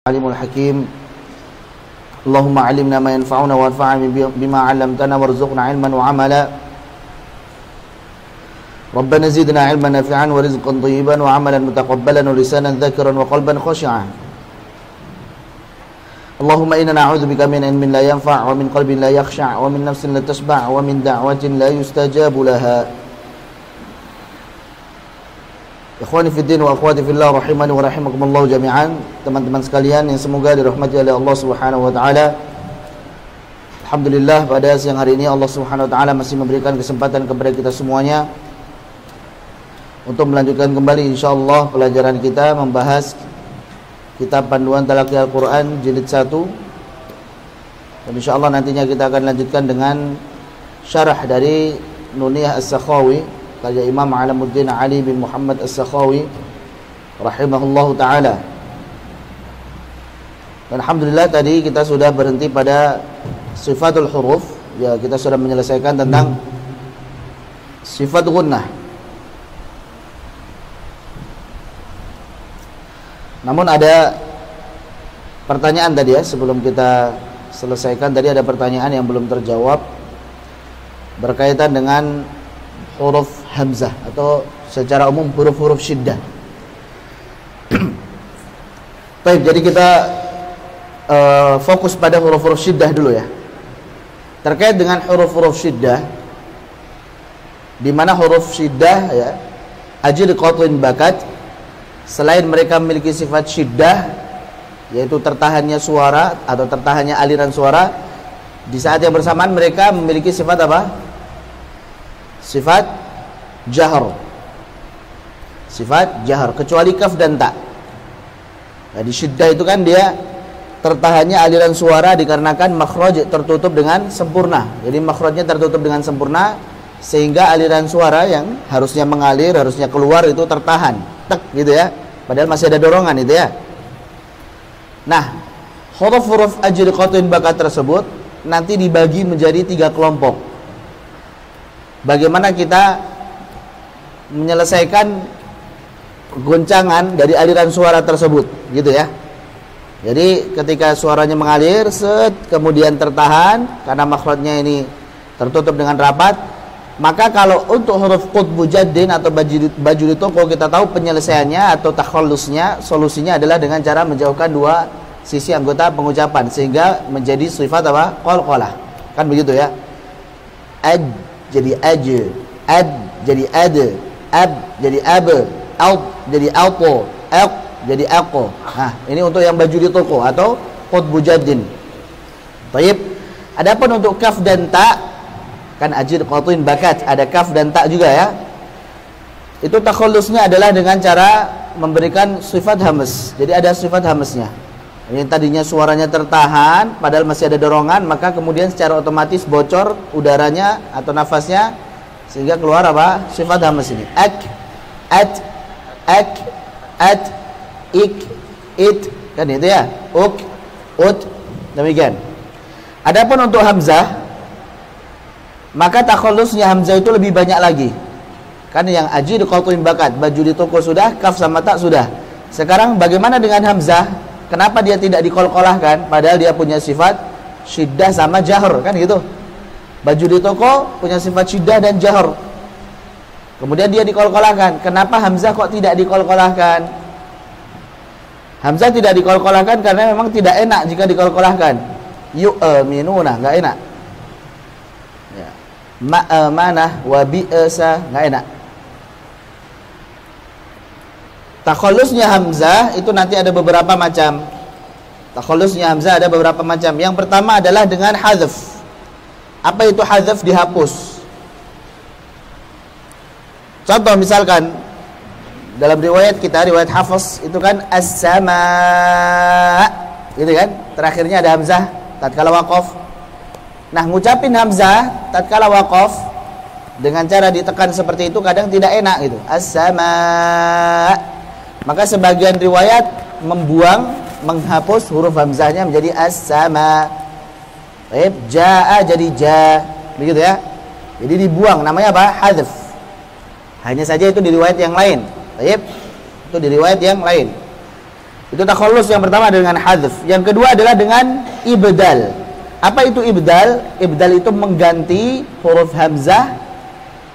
Alimul Hakim. Allahumma alimna ma yanfa'una wanfa'na bima 'allamtana warzuqna 'ilman wa 'amala. Rabbana zidna 'ilman nafi'an wa rizqan thayyiban wa 'amalan mutaqabbalan wa lisanan dzakiran wa qalban khashi'an. Allahumma inna na'udzubika min ilmin la yanfa' wa min qalbin la yakhsha' wa min nafsin la tashba' wa min da'watin la yustajabu laha. Ikhwani fiddin wa akhwati fillah rahimani wa rahimakumullah jami'an. Teman-teman sekalian yang semoga dirahmati oleh Allah Subhanahu wa taala. Alhamdulillah, pada siang hari ini Allah Subhanahu wa taala masih memberikan kesempatan kepada kita semuanya untuk melanjutkan kembali insyaallah pelajaran kita membahas kitab Panduan Talaqi Al-Qur'an jilid 1. Dan insyaallah nantinya kita akan lanjutkan dengan syarah dari Nuniyah As-Sakhawi karya Imam Alamuddin Ali bin Muhammad As-Sakhawi rahimahullahu ta'ala. Dan alhamdulillah tadi kita sudah berhenti pada sifatul huruf. Ya, kita sudah menyelesaikan tentang sifat gunnah. Namun ada pertanyaan tadi ya, sebelum kita selesaikan tadi ada pertanyaan yang belum terjawab berkaitan dengan huruf hamzah atau secara umum huruf-huruf syiddah. Baik, jadi kita fokus pada huruf-huruf syiddah dulu ya. Terkait dengan huruf-huruf syiddah, di mana huruf syiddah ya, ajid, qat'in, bakat, selain mereka memiliki sifat syiddah yaitu tertahannya suara atau tertahannya aliran suara, di saat yang bersamaan mereka memiliki sifat apa? Sifat jahar. Sifat jahar, kecuali kaf dan ta. Nah, di syiddah itu kan dia tertahannya aliran suara dikarenakan makhraj tertutup dengan sempurna. Jadi makhrajnya tertutup dengan sempurna sehingga aliran suara yang harusnya mengalir, harusnya keluar itu tertahan. Tek gitu ya. Padahal masih ada dorongan itu ya. Nah, huruf-huruf ajri, qat'in, bakat tersebut nanti dibagi menjadi 3 kelompok. Bagaimana kita menyelesaikan goncangan dari aliran suara tersebut gitu ya. Jadi ketika suaranya mengalir kemudian tertahan karena makhrajnya ini tertutup dengan rapat, maka kalau untuk huruf qutbu jaddin atau baju di toko, kita tahu penyelesaiannya atau takhallusnya, solusinya adalah dengan cara menjauhkan 2 sisi anggota pengucapan sehingga menjadi sifat apa? Qalqalah. Kan begitu ya. Jadi aj, ad jadi ad, ab jadi ab, out jadi auto, aq jadi aqo. Nah, ini untuk yang baju di toko atau qutbu jaddin. Baik. Adapun untuk kaf dan ta, kan ajid, qat'in, bakat, ada kaf dan ta juga ya. Itu takhallusnya adalah dengan cara memberikan sifat hamas. Jadi ada sifat hamasnya. Ini tadinya suaranya tertahan padahal masih ada dorongan, maka kemudian secara otomatis bocor udaranya atau nafasnya sehingga keluar apa? Sifat hamas ini. Ak, at, ak, at, ik, it, kan itu ya. Uk, ut, demikian. Adapun untuk hamzah, maka takhallusnya hamzah itu lebih banyak lagi. Kan yang ajid, qat'in, bakat, baju di toko sudah, kaf sama ta sudah. Sekarang bagaimana dengan hamzah? Kenapa dia tidak dikolkolahkan padahal dia punya sifat syiddah sama jahar, kan gitu. Baju di toko punya sifat syiddah dan jahar. Kemudian dia dikolkolahkan. Kenapa hamzah kok tidak dikolkolahkan? Hamzah tidak dikolkolahkan karena memang tidak enak jika dikolkolahkan. Yu'minuna, enggak enak. Ya. Ma'amanah wa bi'sa, enggak enak. Takhallusnya hamzah itu nanti ada beberapa macam. Takhallusnya hamzah ada beberapa macam. Yang pertama adalah dengan hadzf. Apa itu hadzf? Dihapus. Contoh misalkan dalam riwayat kita, riwayat Hafs itu kan as-sama, gitu kan? Terakhirnya ada hamzah tatkala waqaf. Nah, ngucapin hamzah tatkala waqaf dengan cara ditekan seperti itu kadang tidak enak gitu. As-sama. Maka sebagian riwayat menghapus huruf hamzahnya menjadi as-sama. Baik, jaa jadi ja, begitu ya. Jadi dibuang, namanya apa? Hadzf. Hanya saja itu di riwayat yang lain. Baik. Itu di riwayat yang lain. Itu takhallus yang pertama dengan hadzf. Yang kedua adalah dengan ibdal. Apa itu ibdal? Ibdal itu mengganti huruf hamzah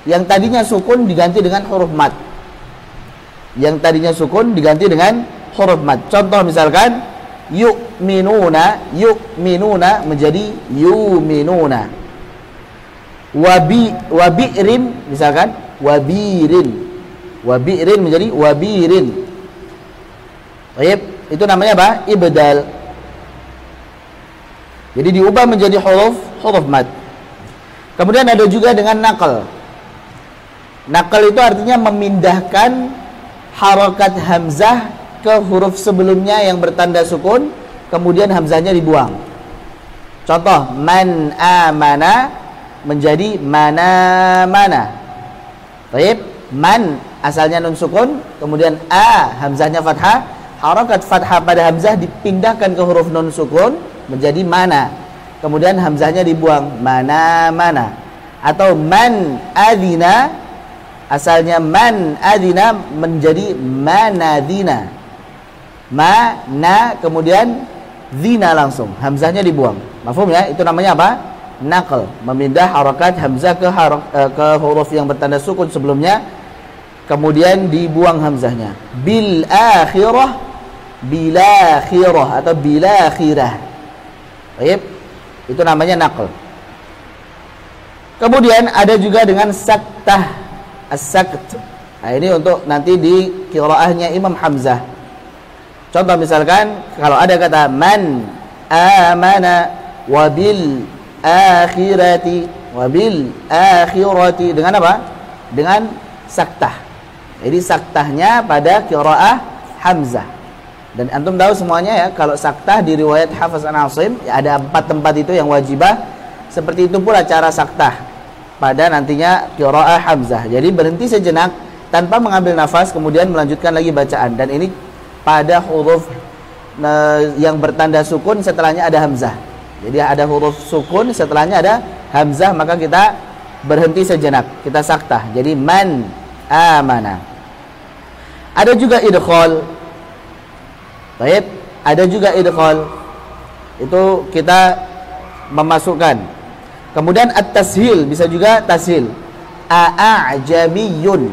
yang tadinya sukun diganti dengan huruf mat. Yang tadinya sukun diganti dengan huruf mat. Contoh misalkan yu'minuna menjadi yuminuna. Wabi'rin misalkan wabi'rin menjadi wabirin. Baik, itu namanya apa? Ibdal. Jadi diubah menjadi huruf mat. Kemudian ada juga dengan naqal. Naqal itu artinya memindahkan harokat hamzah ke huruf sebelumnya yang bertanda sukun, kemudian hamzahnya dibuang. Contoh, man amana menjadi mana. Baik, man asalnya nun sukun, kemudian hamzahnya fathah, harokat fathah pada hamzah dipindahkan ke huruf nun sukun menjadi mana, kemudian hamzahnya dibuang, mana. Atau man adzina, asalnya man adzina menjadi manadzina, mana kemudian zina langsung, hamzahnya dibuang. Mafhum ya? Itu namanya apa? Naql, memindah harokat hamzah ke huruf yang bertanda sukun sebelumnya, kemudian dibuang hamzahnya. Bil akhirah, bilakhirah atau bilakhirah. Baik, itu namanya naql. Kemudian ada juga dengan saktah, as-sakt. Nah, ini untuk nanti di qiraahnya Imam Hamzah. Contoh misalkan kalau ada kata man amana wabil akhirati dengan apa? Dengan saktah. Jadi saktahnya pada qiraah Hamzah. Dan antum tahu semuanya ya, kalau saktah di riwayat Hafs an Asim ya, ada 4 tempat itu yang wajibah. Seperti itu pula cara saktah pada nantinya qiraah Hamzah. Jadi berhenti sejenak tanpa mengambil nafas, kemudian melanjutkan lagi bacaan. Dan ini pada huruf yang bertanda sukun setelahnya ada hamzah. Jadi ada huruf sukun setelahnya ada hamzah, maka kita berhenti sejenak, kita saktah. Jadi man amana. Ada juga idkhal. Baik, ada juga idkhal. Itu kita memasukkan. Kemudian at-tashil, bisa juga tashil. A'ajamiyun.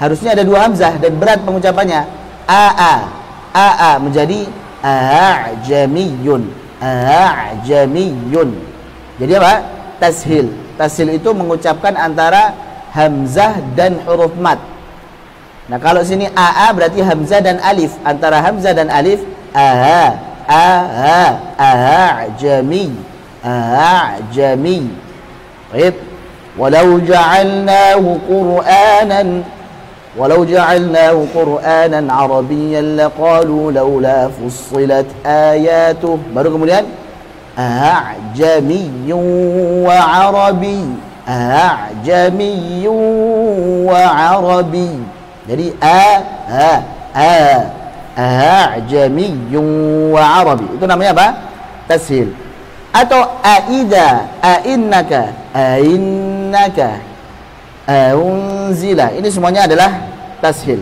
Harusnya ada 2 hamzah dan berat pengucapannya. Aa menjadi a'jamiyun. A'jamiyun. Jadi apa? Tashil. Tashil itu mengucapkan antara hamzah dan huruf mat. Nah, kalau sini berarti hamzah dan alif. Antara hamzah dan alif a'jami. A'jami. Baik. Walau ja'alnahu Qur'anan Arabiyyan laqalu laula fussilat ayatuh. Baru kemudian a'jamiyyun wa 'arabi. A'jamiyyun wa 'arabi. Jadi a'jamiyyun wa 'arabi. Itu namanya apa? Tashil. Atau a'innaka, unzila. Ini semuanya adalah tashil.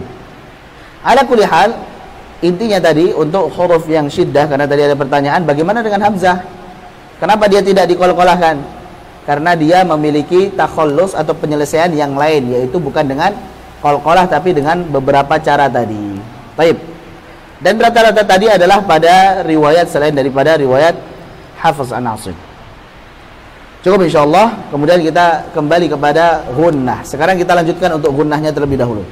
Ala kulli hal, intinya tadi untuk huruf yang syiddah, karena tadi ada pertanyaan bagaimana dengan hamzah? Kenapa dia tidak diqalqalahkan? Karena dia memiliki takhallus atau penyelesaian yang lain, yaitu bukan dengan qalqalah tapi dengan beberapa cara tadi. Baik. Dan rata-rata tadi adalah pada riwayat selain daripada riwayat Hafs an Asim. Cukup insyaallah. Kemudian kita kembali kepada gunnah. Sekarang kita lanjutkan untuk gunnahnya terlebih dahulu.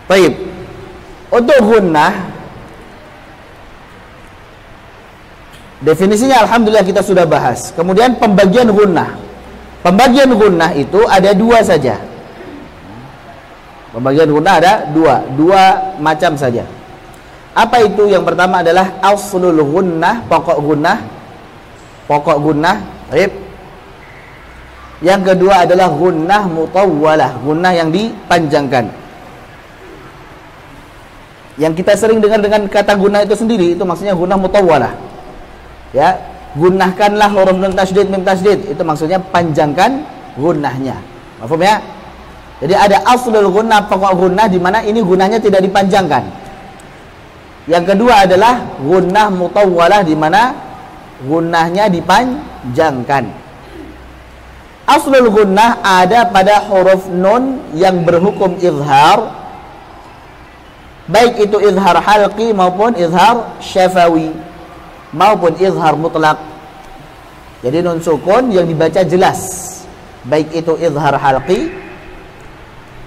Baik. Untuk gunnah, definisinya alhamdulillah kita sudah bahas. Kemudian pembagian gunnah. Pembagian gunnah itu ada 2 saja. Pembagian gunnah ada 2 macam saja. Apa itu? Yang pertama adalah aslul gunnah, pokok gunnah. Pokok gunnah. Baik. Yang kedua adalah gunnah mutawwalah, gunnah yang dipanjangkan. Yang kita sering dengar dengan kata gunnah itu sendiri, itu maksudnya gunnah mutawwalah. Ya, gunnahkanlah huruf nun tasydid, mim tasydid. Itu maksudnya panjangkan gunnahnya. Paham ya? Jadi ada aslul gunnah, pokok gunnah, di mana ini gunnahnya tidak dipanjangkan. Yang kedua adalah gunnah mutawwalah, di mana gunnahnya dipanjangkan. Aslul gunnah ada pada huruf nun yang berhukum izhar, baik itu izhar halqi maupun izhar syafawi maupun izhar mutlak. Jadi nun sukun yang dibaca jelas, baik itu izhar halqi,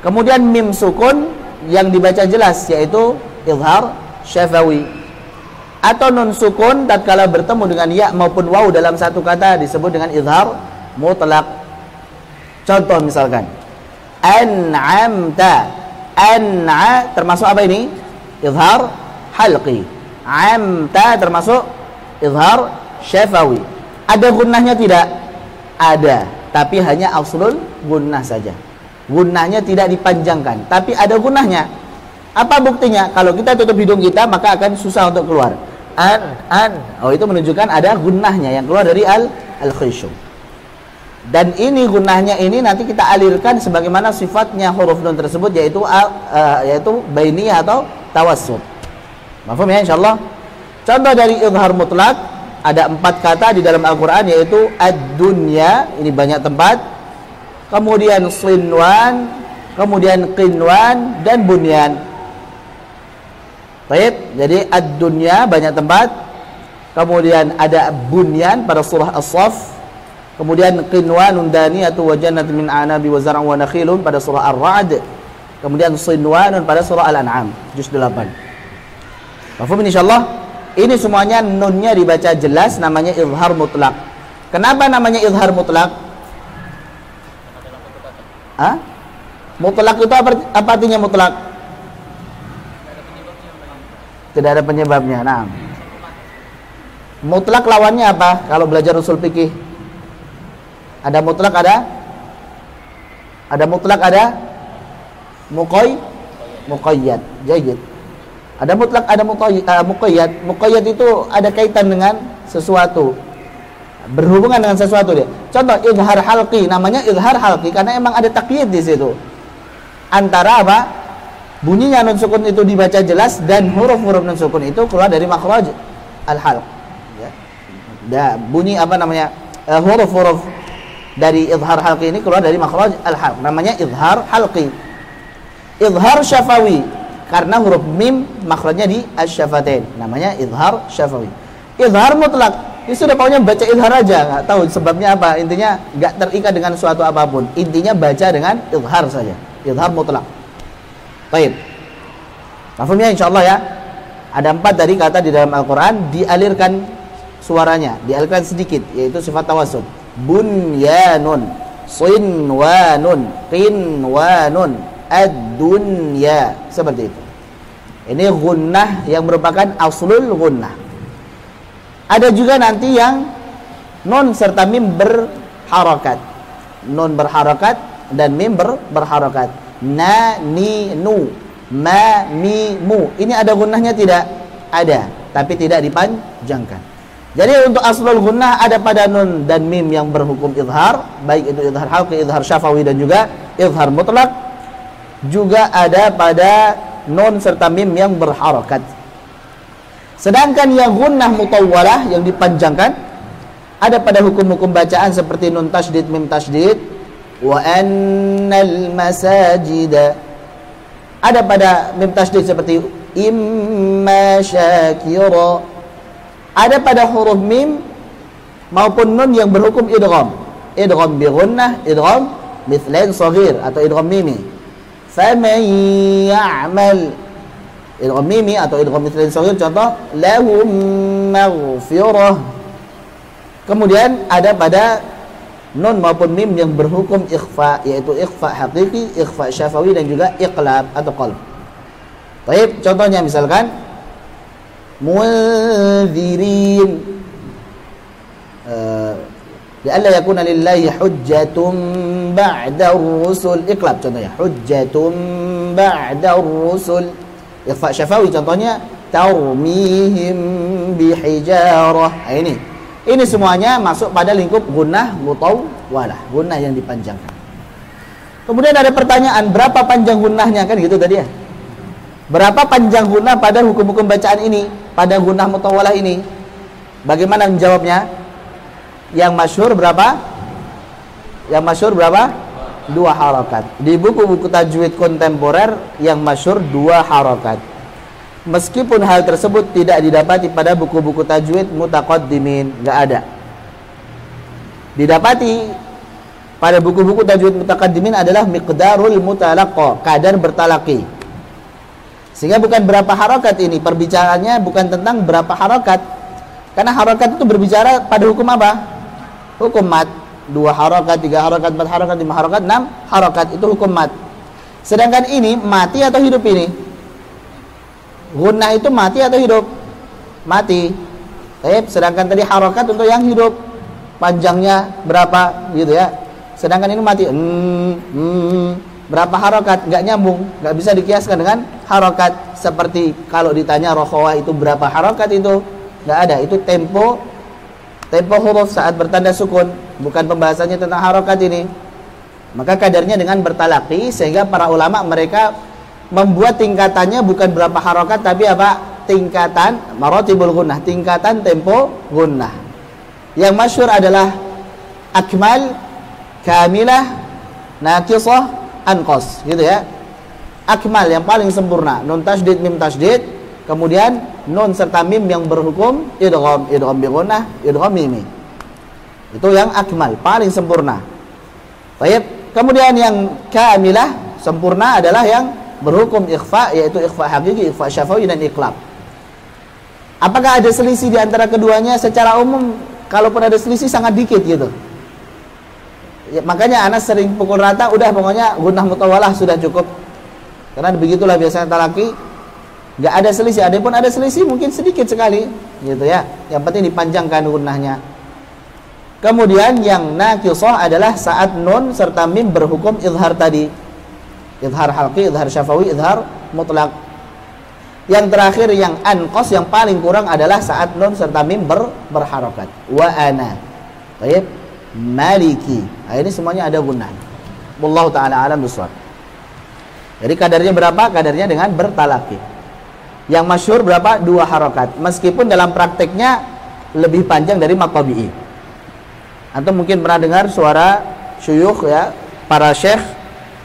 kemudian mim sukun yang dibaca jelas, yaitu izhar syafawi. Atau nun sukun tatkala bertemu dengan ya maupun waw dalam satu kata disebut dengan izhar mutlak. Contoh misalkan an'amta, an'a termasuk apa ini? Izhar halqi. Amta termasuk izhar syafawi. Ada gunnahnya tidak? Ada, tapi hanya aslul gunnah saja. Gunnahnya tidak dipanjangkan, tapi ada gunnahnya. Apa buktinya? Kalau kita tutup hidung kita, maka akan susah untuk keluar. An. Oh, itu menunjukkan ada gunnahnya yang keluar dari al-khishyum. Dan ini gunnahnya ini nanti kita alirkan sebagaimana sifatnya huruf nun tersebut, yaitu bainiyah atau tawassut. Mafhum ya insyaallah? Contoh dari izhar mutlak, ada 4 kata di dalam Al-Quran, yaitu ad-dunya, ini banyak tempat, kemudian sinwan, kemudian qinwan, dan bunyan. Baik, jadi ad-dunya banyak tempat, kemudian ada bunyan pada surah As-Saff, kemudian qinwanun daniyatu wa jannatin min a'nabi wa zar'un wa nakhilun pada surah Ar-Ra'd, kemudian sinwanun pada surah Al-An'am juz 8. Mafhum insyaallah? Ini semuanya nunnya dibaca jelas, namanya izhar mutlak. Kenapa namanya izhar mutlak? Mutlak itu apa artinya mutlak? Tidak ada penyebabnya. Nah, mutlak lawannya apa? Kalau belajar usul fikih, ada mutlak, ada mutlak, ada muqayyad. Jayyid. Ada mutlak, ada muqayyad. Muqayyad itu ada kaitan dengan sesuatu, berhubungan dengan sesuatu dia. Contoh izhar halqi, namanya izhar halqi karena emang ada takyid di situ. Antara apa? Bunyinya nun sukun itu dibaca jelas dan huruf-huruf nun sukun itu keluar dari makhraj al-halq. Ya. Bunyi apa namanya? Huruf-huruf dari izhar halqi ini keluar dari makhraj al-halq. Namanya izhar halqi. Izhar syafawi karena huruf mim makhrajnya di asy-syafatain, namanya izhar syafawi. Izhar mutlak, ini sudah pokoknya baca izhar aja, nggak tahu sebabnya apa, intinya nggak terikat dengan suatu apapun, intinya baca dengan izhar saja, izhar mutlak. Baik, mafhumnya insyaallah ya. Ada 4 dari kata di dalam Al-Quran dialirkan suaranya, dialirkan sedikit, yaitu sifat tawassut. Bunyanun, sinwanun, qinwanun, ad-dunya, seperti itu. Ini gunnah yang merupakan aslul gunnah. Ada juga nanti yang nun serta mim berharakat. Nun berharakat dan mim berharakat. Na, ni, nu, ma, mi, mu. Ini ada gunnahnya tidak? Ada, tapi tidak dipanjangkan. Jadi untuk aslul gunnah ada pada nun dan mim yang berhukum izhar, baik itu izhar halqi, izhar syafawi, dan juga izhar mutlak. Juga ada pada nun serta mim yang berharakat. Sedangkan yang gunnah mutawwalah yang dipanjangkan ada pada hukum-hukum bacaan seperti nun tasydid, mim tasydid, wa annal masajida. Ada pada mim tasydid seperti imma syakira. Ada pada huruf mim maupun nun yang berhukum idgham. Idgham bi gunnah, idgham mithlain shaghir atau idgham mimi. Faman ya'mal, idgham mimi atau idgham mithlain shaghir, contoh lahum maghfirah. Kemudian ada pada nun maupun mim yang berhukum ikhfa, yaitu ikhfa haqiqi, ikhfa syafawi, dan juga iqlab atau qalb. Baik, contohnya misalkan munzirin, la'alla yakuna lillahi hujjatun ba'da ar-rusul, iqlab contohnya, hujjatun ba'da ar-rusul. Ikhfa syafawi contohnya tarmihim bihijarah. Ini semuanya masuk pada lingkup gunnah mutawwalah, gunnah yang dipanjangkan. Kemudian ada pertanyaan, berapa panjang gunnahnya, kan gitu tadi ya. Berapa panjang gunnah pada hukum-hukum bacaan ini, pada gunnah mutawalah ini? Bagaimana menjawabnya? Yang masyhur berapa? Yang masyhur berapa? 2 harakat. Di buku-buku tajwid kontemporer yang masyhur 2 harakat. Meskipun hal tersebut tidak didapati pada buku-buku tajwid mutaqaddimin, nggak ada. Didapati pada buku-buku tajwid mutaqaddimin adalah miqdarul mutalaqqa, kadar bertalaqi. Sehingga bukan berapa harakat ini, perbicaraannya bukan tentang berapa harakat. Karena harakat itu berbicara pada hukum apa? Hukum mat. 2 harakat, 3 harakat, 4 harakat, 5 harakat, 6 harakat, itu hukum mat. Sedangkan ini mati atau hidup ini? Gunnah itu mati atau hidup? Mati. Sedangkan tadi harakat untuk yang hidup, panjangnya berapa gitu ya. Sedangkan ini mati. Berapa harakat? Nggak nyambung, nggak bisa dikiaskan dengan harakat. Seperti kalau ditanya rokhawah itu berapa harakat, itu nggak ada. Itu tempo huruf saat bertanda sukun, bukan pembahasannya tentang harakat ini. Maka kadarnya dengan bertalaqi, sehingga para ulama mereka membuat tingkatannya bukan berapa harakat, tapi apa? Tingkatan maratibul gunnah, tingkatan tempo gunnah. Yang masyhur adalah akmal, kamilah, naqisah, anqas, gitu ya. Akmal yang paling sempurna, nun tasydid, mim tasydid, kemudian nun serta mim yang berhukum idgham bi gunnah, idgham mimi. Itu yang akmal, paling sempurna. Baik, kemudian yang kamilah, sempurna adalah yang berhukum ikhfa, yaitu ikhfa hakiki, ikhfa syafawi, dan iqlab. Apakah ada selisih di antara keduanya? Secara umum, kalaupun ada selisih sangat dikit gitu. Ya, makanya Anas sering pukul rata, udah pokoknya gunnah mutawalah sudah cukup. Karena begitulah biasanya talaki, nggak ada selisih. Adapun ada selisih mungkin sedikit sekali, gitu ya. Yang penting dipanjangkan gunnahnya. Kemudian yang naqisah adalah saat nun serta mim berhukum izhar tadi. Izhar halqi, izhar syafawi, izhar mutlak. Yang terakhir yang anqas, yang paling kurang adalah saat nun serta mim berharakat. Wa ana. Baik, maliki. Nah, ini semuanya ada gunnah. Wallahu taala alam bisawab. Jadi kadarnya berapa? Kadarnya dengan bertalaqi. Yang masyhur berapa? 2 harakat. Meskipun dalam prakteknya lebih panjang dari matabi'i. Antum mungkin pernah dengar suara syuyukh ya, para syekh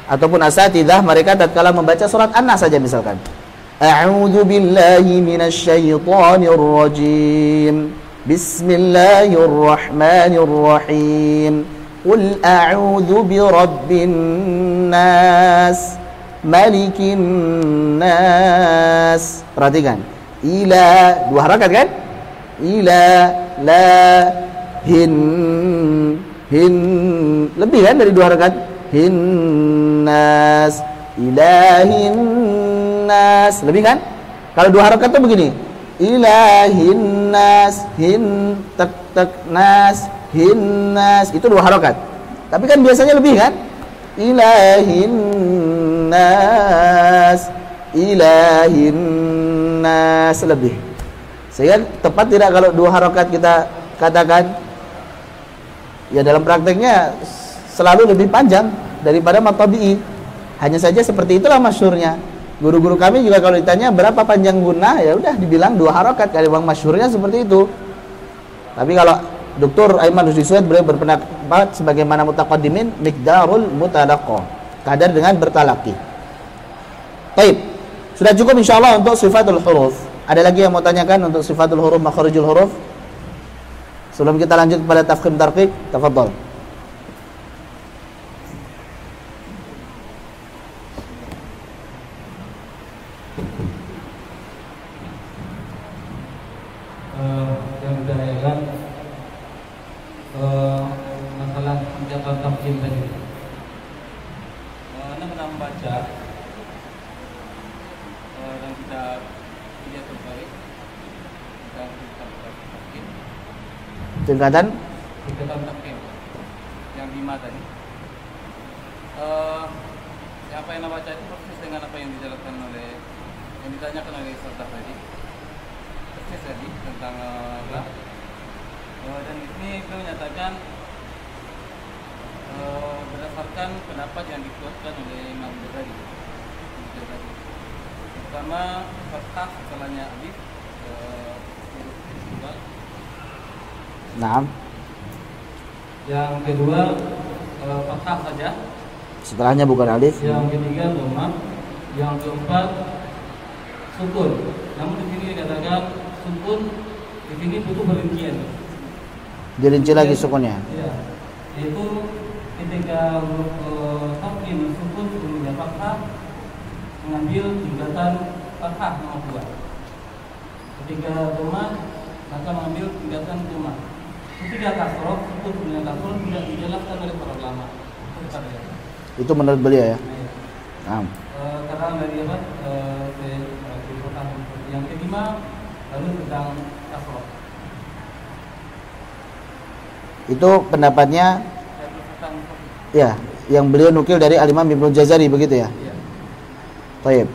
ataupun asatidzah, mereka tatkala membaca surat An-Nas saja misalkan, a'udzu billahi minasyaitonir rajim, bismillahirrahmanirrahim, qul a'udzu birabbin nas, malikin nas. Perhatikan, ila 2 harakat kan? Ila, la, hin lebih kan dari 2 harakat? Hinnas, ilahin nas, lebih kan? Kalau 2 harakat tuh begini, ilahin nas, hin tek tek nas, hinnas, itu 2 harakat. Tapi kan biasanya lebih kan? Ilahin nas, ilahin nas, lebih. Sehingga tepat tidak kalau 2 harakat kita katakan? Ya dalam prakteknya selalu lebih panjang daripada matabi'i. Hanya saja seperti itulah masyhurnya. Guru-guru kami juga kalau ditanya berapa panjang gunnah, ya udah dibilang 2 harakat. Kalau bang masyhurnya seperti itu. Tapi kalau Dr. Aiman Rusdi Suhaid beliau berpendapat sebagaimana mutaqaddimin, miqdarul mutalaqqa, kadar dengan bertalaqi. Baik, sudah cukup insyaallah untuk sifatul huruf. Ada lagi yang mau tanyakan untuk sifatul huruf, makharijul huruf? Sebelum kita lanjut kepada tafkhim tarqiq, tafadhal. Yang ditanyakan masalah mencatat tafkhim tadi. Anda pernah membaca dan kita lihat terbaik dan kita tafkhim. Tingkatan Tafkhim yang 5 tadi. Apa yang Anda baca itu persis dengan apa yang dijelaskan oleh, yang ditanyakan oleh Ustaz tadi. Persis tadi tentang apa? Dan ini beliau menyatakan berdasarkan berdasarkan pendapat yang dikuatkan oleh Imam Ghazali. Pertama, fathah setelahnya alif, huruf tunggal. Naam. Yang kedua, fathah saja. Setelahnya bukan alif. Yang ketiga, dhammah. Yang keempat, sukun. Namun di sini dikatakan sukun di sini butuh perincian. Dirinci lagi sukunnya. Ya, yaitu ketika huruf tafkhim sukun sebelumnya fathah mengambil tingkatan fathah nomor 2. Ketika dhammah maka mengambil tingkatan dhammah. Ketika kasroh sukun sebelumnya kasroh tidak dijelaskan oleh para ulama. Itu menurut beliau ya. Naam. Karena dari apa? Yang kelima lalu tentang kasroh. Itu pendapatnya ya, yang beliau nukil dari Al-Imam Ibnu Jazari begitu ya. Iya. Baik.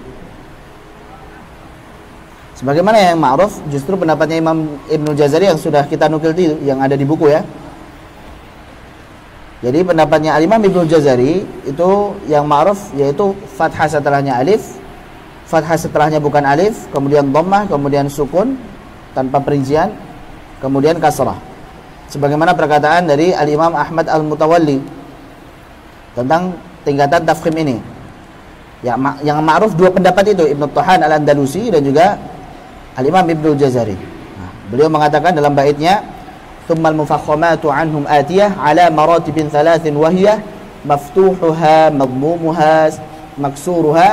Sebagaimana yang ma'ruf justru pendapatnya Imam Ibnu Jazari yang sudah kita nukil itu yang ada di buku ya. Jadi pendapatnya Al-Imam Ibnu Jazari itu yang ma'ruf yaitu fathah setelahnya alif, fathah setelahnya bukan alif, kemudian dhammah, kemudian sukun tanpa perincian, kemudian kasrah. Sebagaimana perkataan dari Al-Imam Ahmad Al-Mutawalli tentang tingkatan tafkhim ini. Yang ma'ruf dua pendapat itu, Ibnu Tahan Al-Andalusi dan juga Al-Imam Ibnu Jazari. Nah, beliau mengatakan dalam baitnya, "Tsummal mufakhamatu anhum atiyah ala maratibin thalathin wa hiya maftuhuha, madmumuha, maksuruha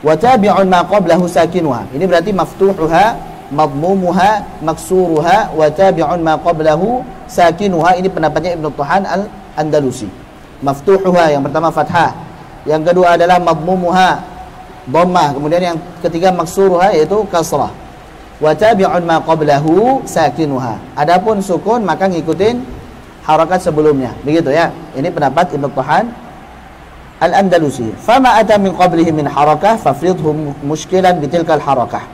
wa tabi'un ma qablahu sakinuha." Ini berarti maftuhuha, madmumuha, maksuruha wa tabi'un ma qablahu sakinuha. Ini pendapatnya Ibnu Tahan Al-Andalusi. Maftuhuha yang pertama fathah, yang kedua adalah madmumuha dhammah, kemudian yang ketiga maksuruha yaitu kasrah. Wa tabi'un ma qablahu sakinuha. Adapun sukun maka ngikutin harakat sebelumnya. Begitu ya. Ini pendapat Ibnu Tahan Al-Andalusi. Fama ata min qablihi min harakah fafridhu mushkilan bitilka al-harakah.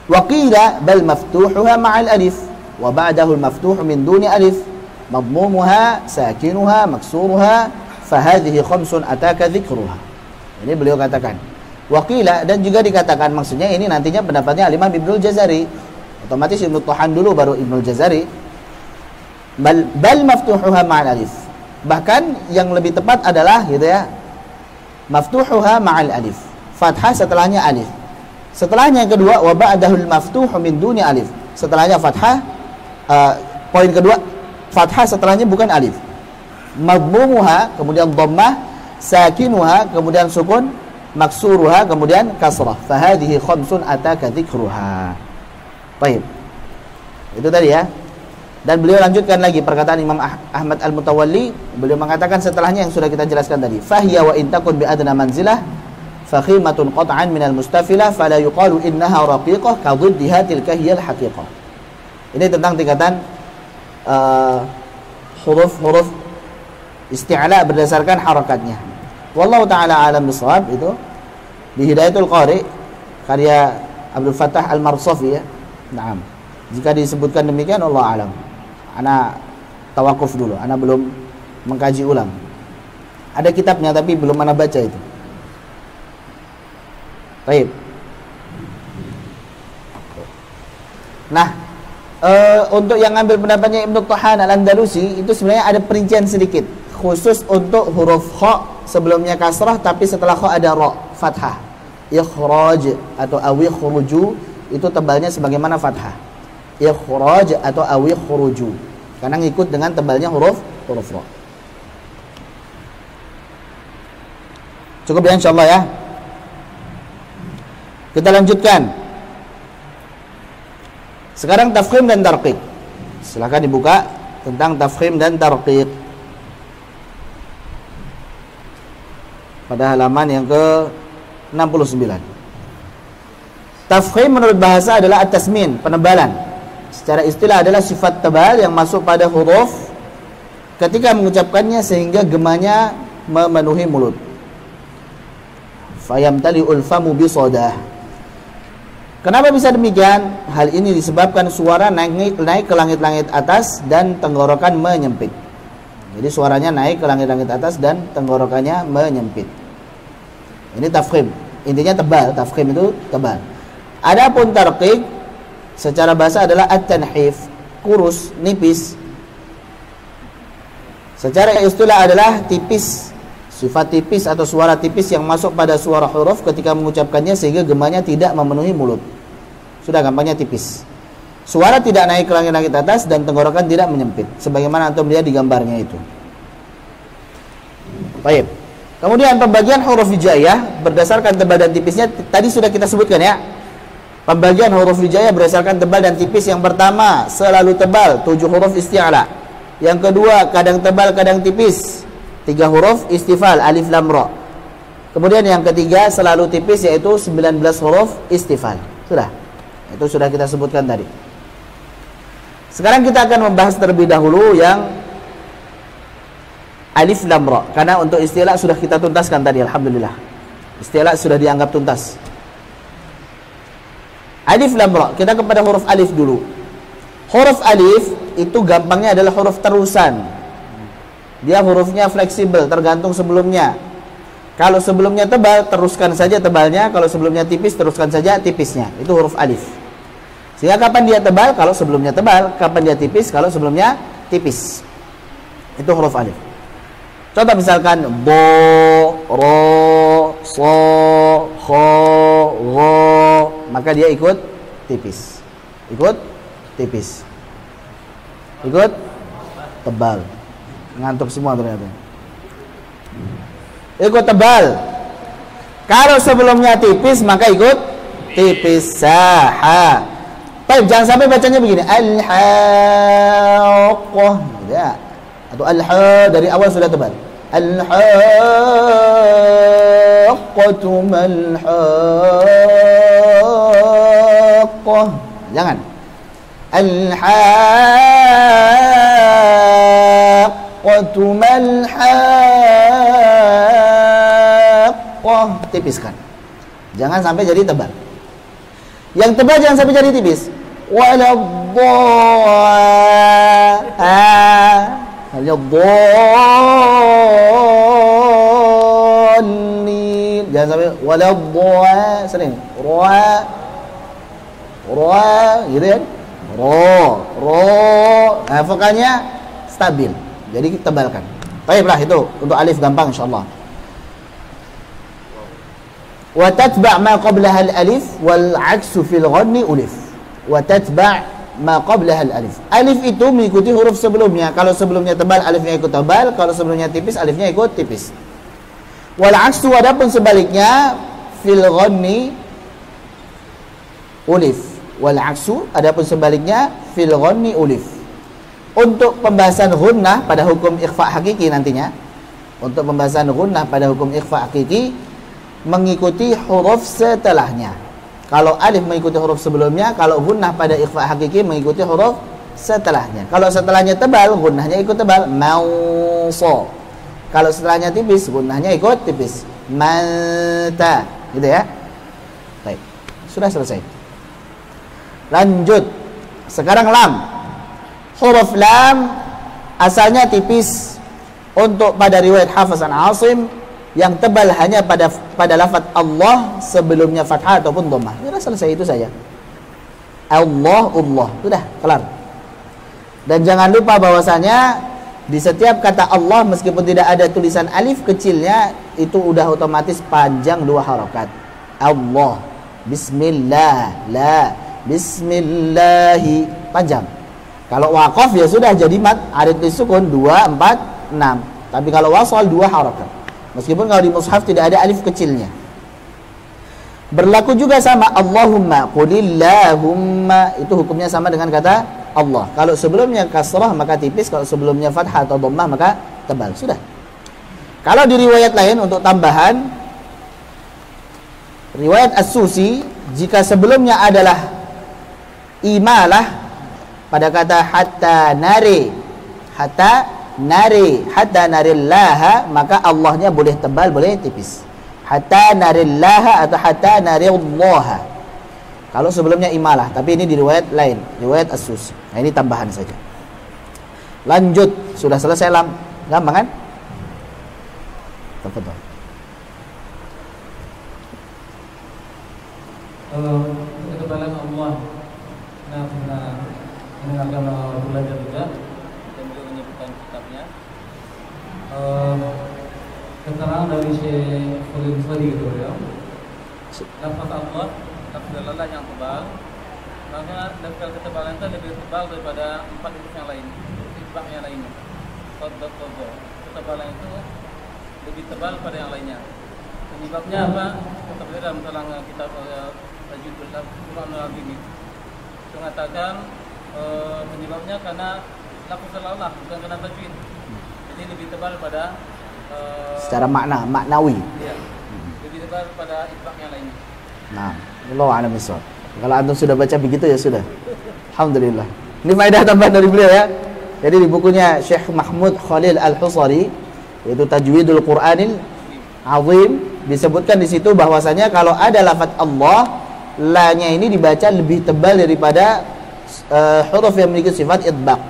Wa qila bal maftuhuha ma'al alif wa ba'dahu al-maftuh min duni alif madmumuha sakinuha maksuruha fahadhihi khamsun ataka dzikruha. Ini beliau katakan. Waqila, dan juga dikatakan maksudnya ini nantinya pendapatnya Al-Imam Ibnu Jazari. Otomatis Ibnu Tahan dulu baru Ibnu Jazari. Bal maftuhuha ma'al alif. Bahkan yang lebih tepat adalah gitu ya. Maftuhuha ma'al alif. Fathah setelahnya alif. Setelahnya yang kedua wa ba'dahul maftuh min duni alif. Setelahnya fathah poin kedua fathah setelahnya bukan alif. Madmumuha kemudian dhammah, sakinuha kemudian sukun, maksuruha kemudian kasrah. Fahadhihi khamsun ataka dzikruha. Baik. Itu tadi ya. Dan beliau lanjutkan lagi perkataan Imam Ahmad Al-Mutawalli, beliau mengatakan setelahnya yang sudah kita jelaskan tadi. Fahiya wa in takun bi adna manzilah fakhimatun qat'an minal mustafilah fala yuqalu innaha raqiqah ka dhiddiha tilka hiyal haqiqah. Ini tentang tingkatan huruf-huruf isti'la berdasarkan harakatnya. Wallahu taala alam bisawab. Itu di Hidayatul Qari karya Abdul Fattah Al-Marsafi ya. Naam. Jika disebutkan demikian Allah alam. Ana tawakuf dulu, ana belum mengkaji ulang. Ada kitabnya tapi belum ana baca itu. Baik. Nah, untuk yang ngambil pendapatnya Ibnu Tahan Al-Andalusi itu sebenarnya ada perincian sedikit khusus untuk huruf kha sebelumnya kasrah tapi setelah kha ada ra fathah. Ikhraj atau awi khuruju itu tebalnya sebagaimana fathah. Ikhraj atau awi khuruju karena ngikut dengan tebalnya huruf ra. Cukup ya insyaallah ya. Kita lanjutkan. Sekarang tafkhim dan tarqiq. Silakan dibuka tentang tafkhim dan tarqiq. Pada halaman yang ke-69. Tafkhim menurut bahasa adalah at-tasmin, penebalan. Secara istilah adalah sifat tebal yang masuk pada huruf ketika mengucapkannya sehingga gemanya memenuhi mulut. Fayamtali'ul famu bisodah. Kenapa bisa demikian? Hal ini disebabkan suara naik ke langit-langit atas dan tenggorokan menyempit. Jadi suaranya naik ke langit-langit atas dan tenggorokannya menyempit. Ini tafkhim. Intinya tebal, tafkhim itu tebal. Adapun tarqiq secara bahasa adalah at-tanhif, kurus, nipis. Secara istilah adalah tipis. Sifat tipis atau suara tipis yang masuk pada suara huruf ketika mengucapkannya sehingga gemanya tidak memenuhi mulut. Sudah, gampangnya tipis. Suara tidak naik ke langit-langit atas dan tenggorokan tidak menyempit, sebagaimana antum lihat di gambarnya itu. Baik. Kemudian pembagian huruf hijaiyah berdasarkan tebal dan tipisnya tadi sudah kita sebutkan ya. Pembagian huruf hijaiyah berdasarkan tebal dan tipis. Yang pertama selalu tebal, 7 huruf isti'la. Yang kedua kadang tebal kadang tipis, 3 huruf istifal, alif lam ra. Kemudian yang ketiga selalu tipis, yaitu 19 huruf istifal. Sudah. Itu sudah kita sebutkan tadi. Sekarang kita akan membahas terlebih dahulu yang alif lam ra, karena untuk istilah sudah kita tuntaskan tadi, alhamdulillah. Istilah sudah dianggap tuntas. Alif lam ra, kita kepada huruf alif dulu. Huruf alif itu gampangnya adalah huruf terusan. Dia hurufnya fleksibel, tergantung sebelumnya. Kalau sebelumnya tebal, teruskan saja tebalnya. Kalau sebelumnya tipis, teruskan saja tipisnya. Itu huruf alif. Sehingga kapan dia tebal? Kalau sebelumnya tebal. Kapan dia tipis? Kalau sebelumnya tipis. Itu huruf alif. Contoh misalkan bo, ro, so, kho, gho, maka dia ikut tipis. Ikut tipis. Ikut tebal. Ngantuk semua ternyata. Ikut tebal. Kalau sebelumnya tipis maka ikut tipis. Saha. Baik, jangan sampai bacanya begini. Al-haqqah. Ya. Atau al-ha dari awal sudah tebal. Al-haqqatu mal-haqqah. Jangan. Al-haqqatu mal-haqqah. Tipiskan. Jangan sampai jadi tebal. Yang tebal jangan sampai jadi tipis. Waladhdallin. Jangan sampai waladhdall sering. Ra gitu kan? Ro. Nah, vokalnya stabil. Jadi kita tebalkan. Baiklah, itu untuk alif gampang insyaallah. Wa tatba' ma qablaha al-alif wal 'aksu fil ghanni ulif. Wa tatba' ma qablaha al-alif. Alif itu mengikuti huruf sebelumnya. Kalau sebelumnya tebal, alifnya ikut tebal. Kalau sebelumnya tipis, alifnya ikut tipis. Wal 'aksu, adapun sebaliknya, fil ghanni ulif. Wal 'aksu, adapun sebaliknya, fil ghanni ulif. Untuk pembahasan gunnah pada hukum ikhfa hakiki nantinya, untuk pembahasan gunnah pada hukum ikhfa hakiki mengikuti huruf setelahnya. Kalau alif mengikuti huruf sebelumnya, kalau gunnah pada ikhfa hakiki mengikuti huruf setelahnya. Kalau setelahnya tebal, gunnahnya ikut tebal. Mauso. Kalau setelahnya tipis, gunnahnya ikut tipis. Mata. Gitu ya. Baik. Sudah selesai. Lanjut. Sekarang lam. Huruf lam asalnya tipis. Untuk pada riwayat Hafiz an Asim, yang tebal hanya pada lafaz Allah sebelumnya fathah ataupun dhammah. Sudah selesai, itu saja. Allah. Sudah, kelar. Dan jangan lupa bahwasanya di setiap kata Allah meskipun tidak ada tulisan alif kecilnya, itu udah otomatis panjang 2 harakat. Allah. Bismillah. La. Bismillahi. Panjang. Kalau waqaf ya sudah jadi mat arid disukun 2, 4, 6. Tapi kalau wasal 2 harakat. Meskipun kalau di mushaf tidak ada alif kecilnya. Berlaku juga sama Allahumma, qulillahumma, itu hukumnya sama dengan kata Allah. Kalau sebelumnya kasrah maka tipis, kalau sebelumnya fathah atau dhammah maka tebal. Sudah. Kalau di riwayat lain untuk tambahan, riwayat As-Susi, jika sebelumnya adalah imalah pada kata hatta nari, hatta narillaha, maka Allahnya boleh tebal, boleh tipis. Hatta narillaha atau hatta narillaha. Kalau sebelumnya imalah, tapi ini di riwayat lain, riwayat As-Susi. Nah, ini tambahan saja. Lanjut, sudah selesai lam. Gampang kan? Tafadhol. Ketebalan Allah. Nah, pernah mendengarkan belajar juga dan beliau menyebutkan kitabnya. Keterangan dari Syekh Khalil Fadi gitu ya. Lafaz Allah, lafaz Allah yang tebal. Maka lafaz ketebalan itu lebih tebal daripada 4 huruf yang lain, isbah yang lainnya. Qadda. Ketebalan itu lebih tebal pada yang lainnya. Penyebabnya apa? Seperti dalam kalangan kitab Tajwidul Quran Al-Azim itu mengatakan penyebabnya karena lafaz Allah bukan karena tajwid. Jadi lebih tebal pada secara maknawi. Iya. Lebih tebal pada isbah yang lainnya. Nah, Allahu a'lam bishawab. Kalau antum sudah baca begitu ya sudah. Alhamdulillah. Ini faedah tambahan dari beliau ya. Jadi di bukunya Syekh Mahmud Khalil Al-Husari yaitu Tajwidul Quranil Azim disebutkan di situ bahwasanya kalau ada lafaz Allah, la-nya ini dibaca lebih tebal daripada huruf yang memiliki sifat idbaq.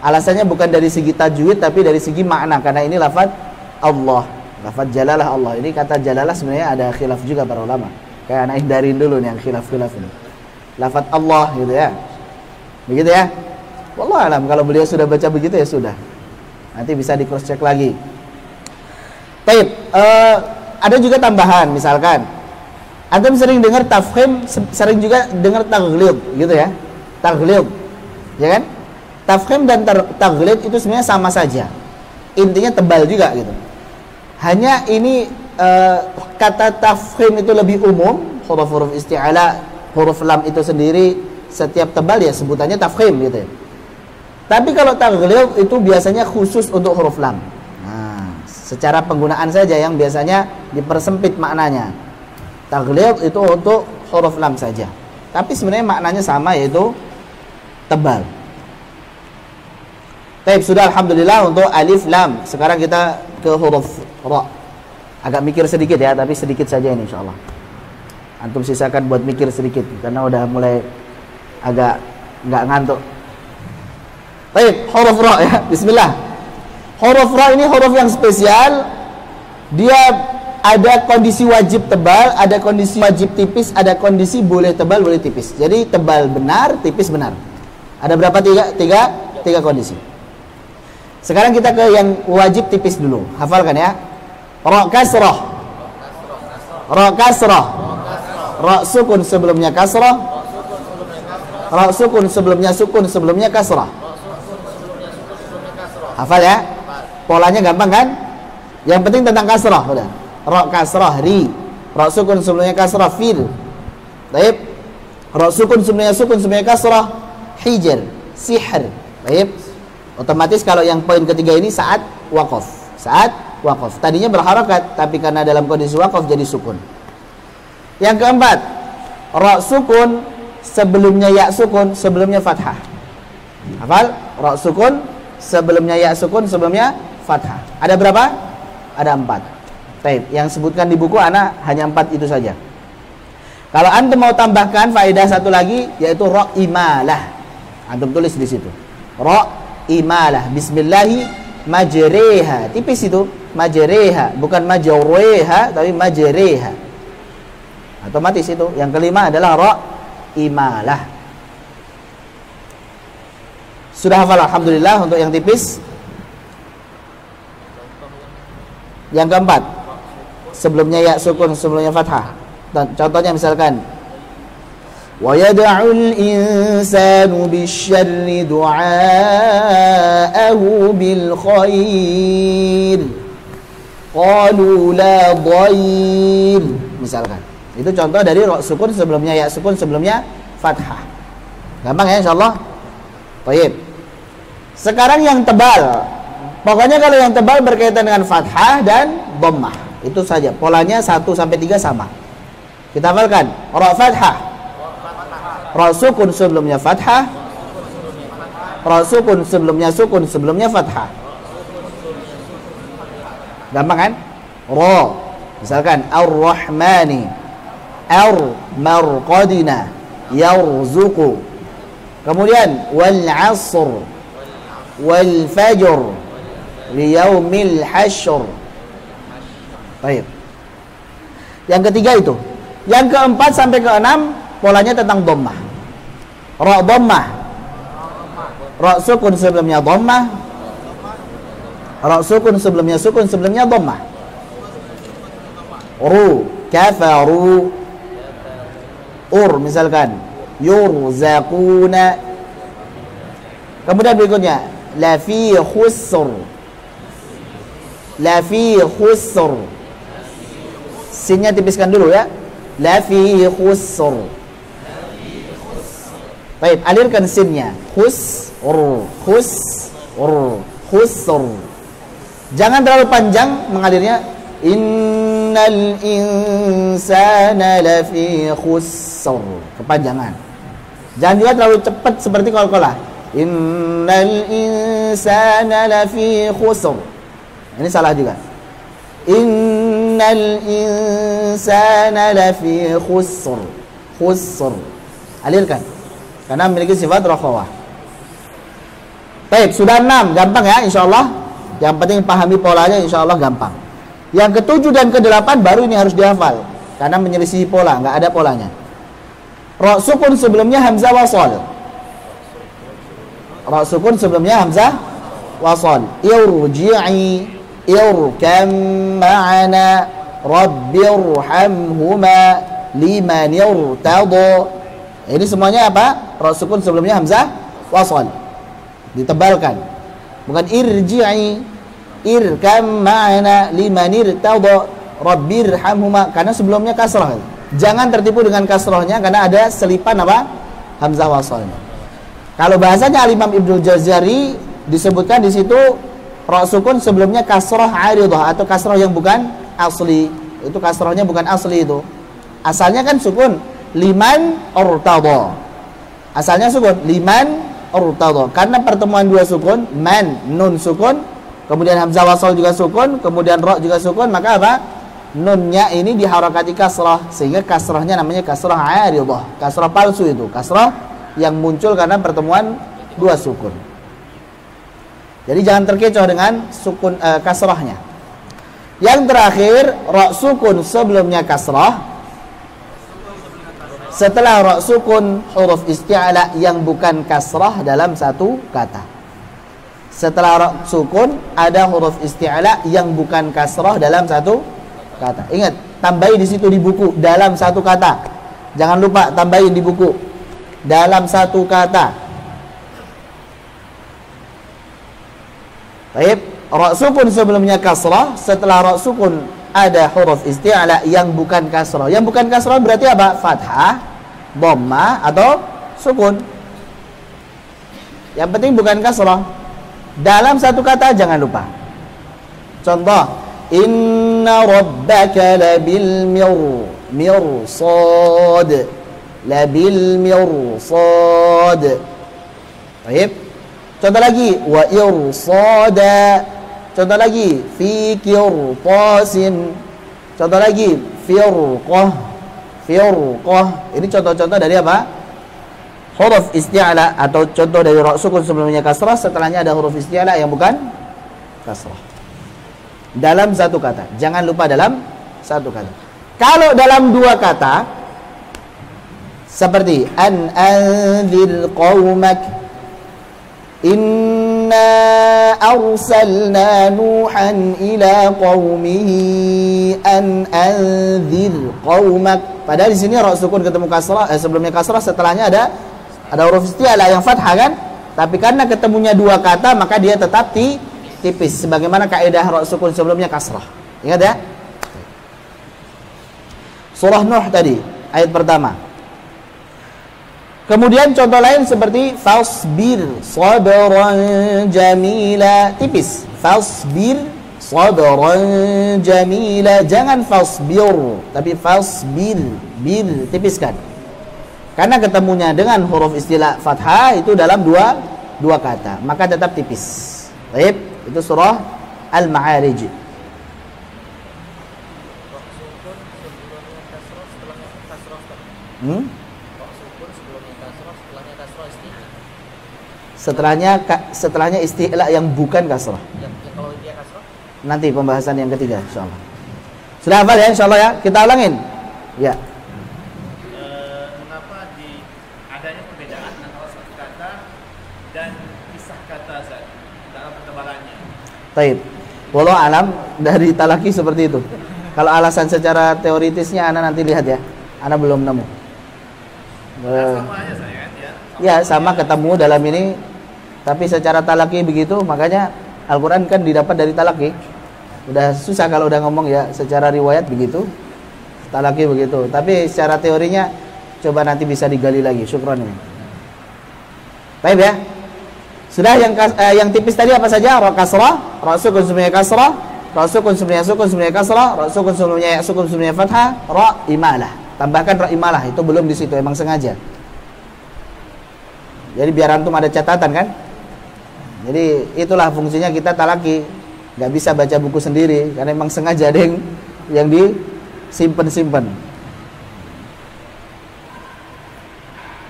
Alasannya bukan dari segi tajwid tapi dari segi makna, karena ini lafaz Allah, lafaz jalalah Allah. Ini kata jalalah sebenarnya ada khilaf juga para ulama. Kayak anak hindarin dulu nih yang khilaf-khilaf ini. Lafaz Allah gitu ya. Begitu ya. Wallahu alam, kalau beliau sudah baca begitu ya sudah. Nanti bisa di cross check lagi. Baik, ada juga tambahan, misalkan antum sering dengar tafkhim, sering juga dengar taghlid gitu ya. Taghlid, ya kan? Tafkhim dan taghlid itu sebenarnya sama saja. Intinya tebal juga gitu. Hanya ini kata tafkhim itu lebih umum, huruf-huruf isti'ala, huruf lam itu sendiri setiap tebal ya sebutannya tafkhim gitu ya. Tapi kalau taghlid itu biasanya khusus untuk huruf lam. Nah, secara penggunaan saja yang biasanya dipersempit maknanya. Taghlid itu untuk huruf lam saja. Tapi sebenarnya maknanya sama, yaitu tebal. Baik, sudah alhamdulillah untuk alif lam. Sekarang kita ke huruf ra. Agak mikir sedikit ya, tapi sedikit saja ini insyaallah. Antum sisakan buat mikir sedikit karena udah mulai agak nggak ngantuk. Baik, huruf ra ya. Bismillah. Huruf ra ini huruf yang spesial. Dia ada kondisi wajib tebal, ada kondisi wajib tipis, ada kondisi boleh tebal, boleh tipis. Jadi tebal benar, tipis benar. Ada berapa? Tiga kondisi. Sekarang kita ke yang wajib tipis dulu. Hafalkan ya. Ra kasrah. Ra kasrah. Ra sukun sebelumnya kasrah. Ra sukun sebelumnya kasrah. Hafal ya. Polanya gampang kan? Yang penting tentang kasrah udah. Ra kasrah ri. Ra sukun sebelumnya kasrah fil. Baik. Ra sukun sebelumnya kasrah hijr, sihr. Baik. Otomatis kalau yang poin ketiga ini saat waqaf. Saat waqaf. Tadinya berharakat tapi karena dalam kondisi waqaf jadi sukun. Yang keempat, ra sukun sebelumnya ya sukun, sebelumnya fathah. Hafal? Ra sukun sebelumnya ya sukun, sebelumnya fathah. Ada berapa? Ada 4. Baik, yang sebutkan di buku ana hanya 4 itu saja. Kalau antum mau tambahkan faedah satu lagi yaitu ra imalah. Antum tulis di situ. Ra imalah, bismillahi majreha. Tipis itu, majreha, bukan majreha tapi majreha. Otomatis itu. Yang kelima adalah ra imalah. Sudah hafal alhamdulillah untuk yang tipis. Yang keempat, sebelumnya ya sukun, sebelumnya fathah. Contohnya misalkan wa yad'ul insanu bisyarri du'aahu bil khair qalu la dhair. Misalkan itu contoh dari ra sukun sebelumnya ya sukun, sebelumnya fathah. Gampang ya insyaallah. Baik. Sekarang yang tebal. Pokoknya kalau yang tebal berkaitan dengan fathah dan dhammah. Itu saja. Polanya 1 sampai 3 sama. Kita hafalkan. Ra fathah. Ra sukun sebelumnya fathah. Ra sukun sebelumnya sukun, sebelumnya fathah. Gampang kan? Ra. Misalkan Ar-Rahmani, Ar-Marqadina, Yarzuqu. Kemudian wal 'asr, wal fajr, Liyaumil hasyr. Baik. Yang ketiga itu. Yang keempat sampai keenam polanya tentang dhammah. Ra dhammah. Ra sukun sebelumnya dhammah. Ra sukun sebelumnya dhammah. Ru, kafaru. Misalkan yurzaquna. Kemudian berikutnya la fi khusr. La fi khusr. Sinnya tipiskan dulu ya. La fi khusr. Baik, alirkan sinnya. Khusr. Jangan terlalu panjang mengalirnya. Innal insana lafi khusr. Kepanjangan. Jangan juga terlalu cepat seperti qalqalah. Innal insana lafi khusr. Ini salah juga. Innal insana lafi khusr. Alirkan. Karena memiliki sifat rakhawah. Baik, sudah 6, gampang ya insyaallah. Yang penting pahami polanya insyaallah gampang. Yang ke-7 dan ke-8 baru ini harus dihafal karena menyelisih pola, nggak ada polanya. Ra sukun sebelumnya hamzah wasal. Ra sukun sebelumnya hamzah wasal. Irji'i, irkam ma'ana, rabbirhamhuma, liman irtada. Ini semuanya apa? Ra sukun sebelumnya hamzah wasal. Ditebalkan. Bukan irji'i, irkam ma'ana, liman irtada, rabbirhamhuma, karena sebelumnya kasrah. Jangan tertipu dengan kasrahnya karena ada selipan apa? Hamzah wasalnya. Kalau bahasanya Al-Imam Ibnu Jazari disebutkan di situ ra sukun sebelumnya kasrah aridah atau kasrah yang bukan asli. Itu kasrahnya bukan asli itu. Asalnya kan sukun liman urtada. Asalnya sukun liman urtada. Karena pertemuan dua sukun, man nun sukun, kemudian hamzah wasal juga sukun, kemudian ra juga sukun, maka apa? Nunnya ini diharakati kasrah sehingga kasrahnya namanya kasrah aridah. Kasrah palsu itu, kasrah yang muncul karena pertemuan dua sukun. Jadi jangan terkecoh dengan sukun kasrahnya. Yang terakhir, ra sukun sebelumnya kasrah. Setelah ra sukun huruf isti'la yang bukan kasrah dalam satu kata. Setelah ra sukun ada huruf isti'la yang bukan kasrah dalam satu kata. Ingat, tambahi di situ di buku dalam satu kata. Jangan lupa tambahin di buku dalam satu kata. Baik, ra sukun sebelumnya kasrah, setelah ra sukun ada huruf isti'la yang bukan kasrah. Yang bukan kasrah berarti apa? Fathah, dhammah atau sukun. Yang penting bukan kasrah. Dalam satu kata jangan lupa. Contoh, inna rabbaka labil mirsad. Labil mirsad. Baik. Contoh lagi, wa irsada. Contoh lagi, fi qirtasin. Contoh lagi, firqah. Ini contoh-contoh dari apa? Huruf isti'la atau contoh dari ra sukun sebelumnya kasrah, setelahnya ada huruf isti'la yang bukan kasrah. Dalam satu kata. Jangan lupa dalam satu kata. Kalau dalam dua kata seperti an anzir qaumak, inna arsalna nuhan ila qaumihi an anzir qaumak. Padahal di sini ra sukun ketemu kasrah, sebelumnya kasrah, setelahnya ada huruf isti'la yang fathah kan? Tapi karena ketemunya dua kata maka dia tetap tipis sebagaimana kaidah ra sukun sebelumnya kasrah. Ingat ya? Surah Nuh tadi, ayat pertama. Kemudian contoh lain seperti fasbir sabran jamila, tipis. Fasbir sabran jamila, jangan fasbir tapi fasbir, bir tipiskan. Karena ketemunya dengan huruf istilah fathah itu dalam dua kata, maka tetap tipis. Baik, itu surah Al-Ma'arij. Setelahnya isti'la yang bukan kasrah. Yang kalau nanti pembahasan yang ketiga insyaallah. Sudah hafal ya insyaallah ya? Kita ulangin. Ya. Mengapa adanya perbedaan antara satu kata dan kisah kata dalam pertebalannya? Taib. Wallahu alam, dari talaki seperti itu. Kalau alasan secara teoritisnya ana nanti lihat ya. Ana belum nemu. Sama aja saya ya. Ya, sama ketemu dalam ini. Tapi secara talaki begitu, makanya Al-Qur'an kan didapat dari talaki. Udah susah kalau udah ngomong ya, secara riwayat begitu. Talaki begitu. Tapi secara teorinya coba nanti bisa digali lagi. Syukron ini. Baik ya. Sudah yang tipis tadi apa saja? Ra kasrah, ra sukun sebelumnya kasrah, ra sukun sebelumnya kasrah, ra sukun sebelumnya ya sukun sebelumnya fathah, ra imalah. Tambahkan ra imalah, itu belum di situ, emang sengaja. Jadi biar antum ada catatan kan? Jadi itulah fungsinya kita talaki. Nggak bisa baca buku sendiri karena emang sengaja ada yang disimpan-simpan.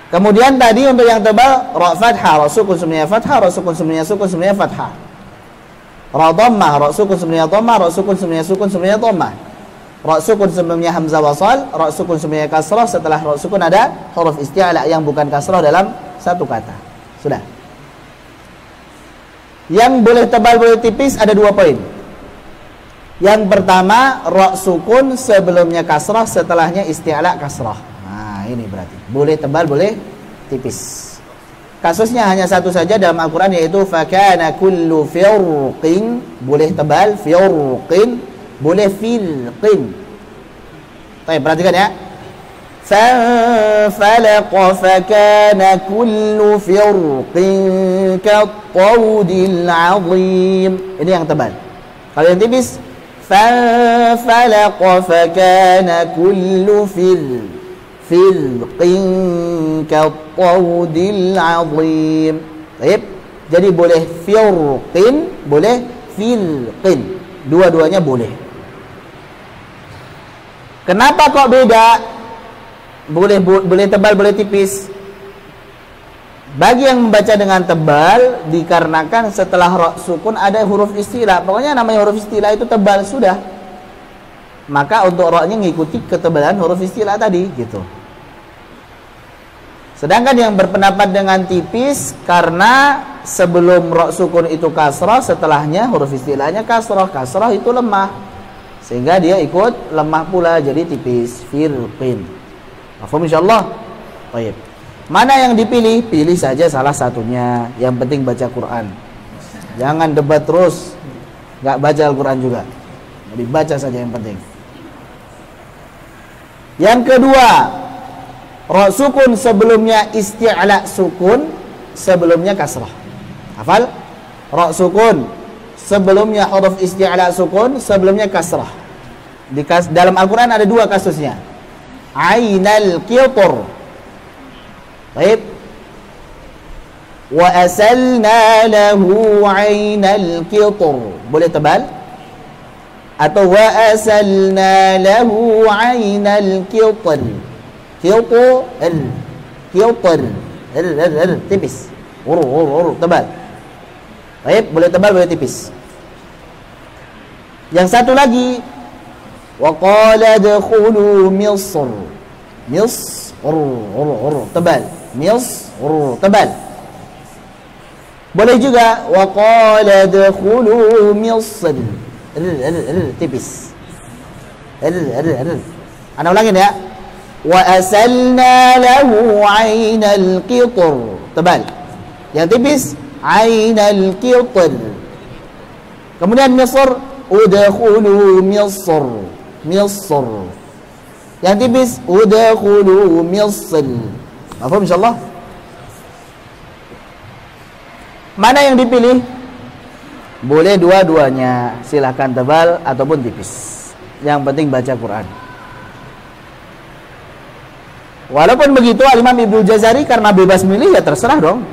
Kemudian tadi untuk yang tebal ra fathah, ra sukun sebelumnya fathah, ra sukun sebelumnya fathah. Ra dhammah, ra sukun sebelumnya dhammah, ra sukun sebelumnya dhammah. Ra sukun sebelumnya hamzah wasal, ra sukun sebelumnya kasrah, setelah ra sukun ada huruf isti'la yang bukan kasrah dalam satu kata. Sudah. Yang boleh tebal boleh tipis ada 2 poin. Yang pertama, ra sukun sebelumnya kasrah, setelahnya isti'la kasrah. Nah, ini berarti boleh tebal boleh tipis. Kasusnya hanya satu saja dalam Al-Qur'an, yaitu fakana kullu firqin, boleh tebal firqin, boleh filqin. Baik, perhatikan ya. فانفلق فكان كل فرق كالطود العظيم. Ini yang tebal. Kalau yang tipis, فانفلق فكان كل فرق كالطود العظيم. Baik. Jadi boleh firqin, boleh filqin. Dua-duanya boleh. Kenapa kok beda? Boleh tebal, boleh tipis. Bagi yang membaca dengan tebal, dikarenakan setelah ra sukun ada huruf istilah. Pokoknya namanya huruf istilah itu tebal sudah. Maka untuk ra-nya mengikuti ketebalan huruf istilah tadi, gitu. Sedangkan yang berpendapat dengan tipis, karena sebelum ra sukun itu kasrah, setelahnya huruf istilahnya kasrah. Kasrah itu lemah, sehingga dia ikut lemah pula, jadi tipis. Firqin. Mafhum insyaallah? Baik. Mana yang dipilih? Pilih saja salah satunya. Yang penting baca Quran. Jangan debat terus. Enggak baca Al-Quran juga. Jadi baca saja yang penting. Yang kedua, ra sukun sebelumnya isti'la sukun, sebelumnya kasrah. Hafal? Ra sukun sebelumnya huruf isti'la sukun, sebelumnya kasrah. Dalam Al-Quran ada 2 kasusnya. Ainal qitr. Baik. Wa asalna lahu ainal qitr. Boleh tebal? Atau wa asalna lahu ainal qitr. Qitr, qitr. Tipis. Tebal. Baik, boleh tebal, boleh tipis. Yang satu lagi, wa qala adkhulu Misr. Tebal. Tebal. Boleh juga wa qala adkhulu Misr. Tipis. Ana ulangin ya. Wa asalna lahu 'ainal qitr. Tebal. Yang tipis ainal qitr. Kemudian Misr, udkhulu Misr. Yang tipis udkhulu Misr. Paham insyaallah? Mana yang dipilih? Boleh dua-duanya, silahkan tebal ataupun tipis. Yang penting baca Quran. Walaupun begitu, Imam Ibnu Jazari karena bebas milih, ya terserah dong.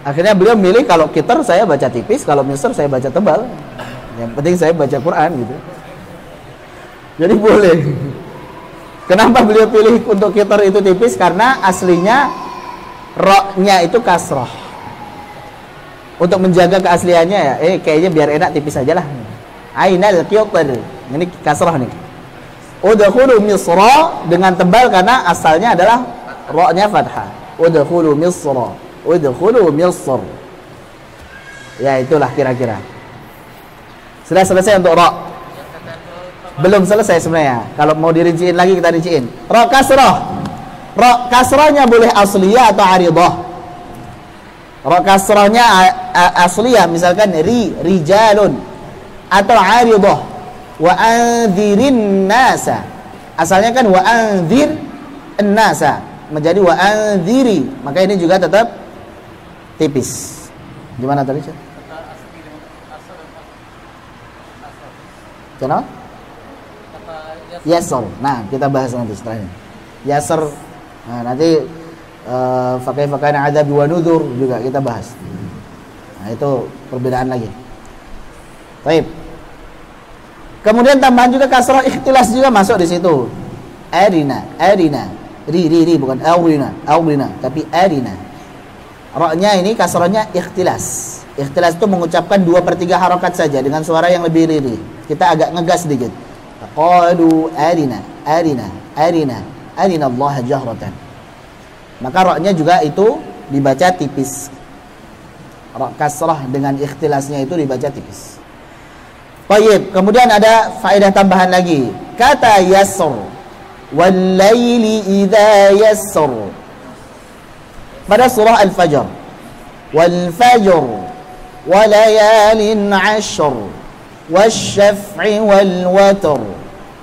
Akhirnya beliau milih, kalau Qitr saya baca tipis, kalau Misr saya baca tebal. Yang penting saya baca Quran gitu. Jadi boleh. Kenapa beliau pilih untuk Qitr itu tipis? Karena aslinya ra-nya itu kasrah. Untuk menjaga keasliannya ya, kayaknya biar enak tipis aja lah. Ainal qitr. Ini kasrah nih. Udkhulu Misra dengan tebal karena asalnya adalah ra-nya fathah. Udkhulu Misra. Udkhulu Misr. Ya itulah kira-kira. Sudah selesai untuk ra. Belum selesai sebenarnya. Kalau mau dirinciin lagi kita rinciin. Ra kasrah. Ra kasrahnya boleh asliyah atau aridah. Ra kasrahnya asliyah misalkan rijalun atau aridah. Wa andzirin nasa. Asalnya kan wa andzir an-nasa menjadi wa andziri. Maka ini juga tetap tipis. Gimana tadi, Cak? Kenapa? Yasr. Nah, kita bahas nanti setelahnya. Yasr. Nah, nanti fakana adabi wa nudzur juga kita bahas. Nah, itu perbedaan lagi. Baik. Kemudian tambahan juga kasrah ikhtilas juga masuk di situ. Arina. Ri bukan awrina, tapi arina. Ra-nya ini kasrahnya ikhtilas. Ikhtilas itu mengucapkan 2/3 harokat saja dengan suara yang lebih riri. Kita agak ngegas sedikit. Qalu arina Allah jahratan. Maka ra-nya juga itu dibaca tipis. Ra kasrah dengan ikhtilasnya itu dibaca tipis. Baik, kemudian ada faedah tambahan lagi. Kata yasr, wal laili idza yasr. Pada surah Al-Fajr. Wal fajr wa layalin 'ashr wasyaf'i wal watr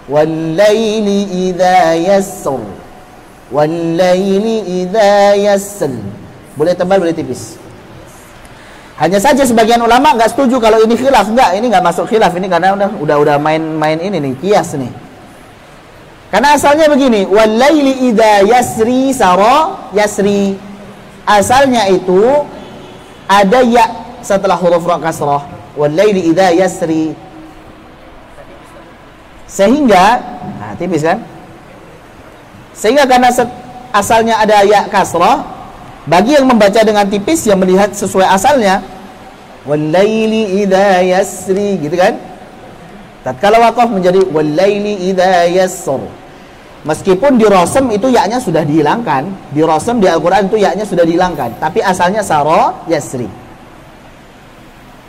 wal laili idza yasr wal laili idza yasr. Boleh tebal, boleh tipis. Hanya saja sebagian ulama nggak setuju kalau ini khilaf. Ini nggak masuk khilaf ini karena udah main ini nih, kias nih. Karena asalnya begini, wal laili idza yasri sara yasri. Asalnya itu ada ya setelah huruf ra kasrah. Wal laili idza yasri. Sehingga tipis kan? Sehingga karena asalnya ada ya kasrah, bagi yang membaca dengan tipis yang melihat sesuai asalnya wal laili idza yasri gitu kan. Tatkala waqaf menjadi wal laili idza yasr. Meskipun di rasm itu ya-nya sudah dihilangkan, di rasm di Al-Qur'an itu ya-nya sudah dihilangkan, tapi asalnya sara yasri.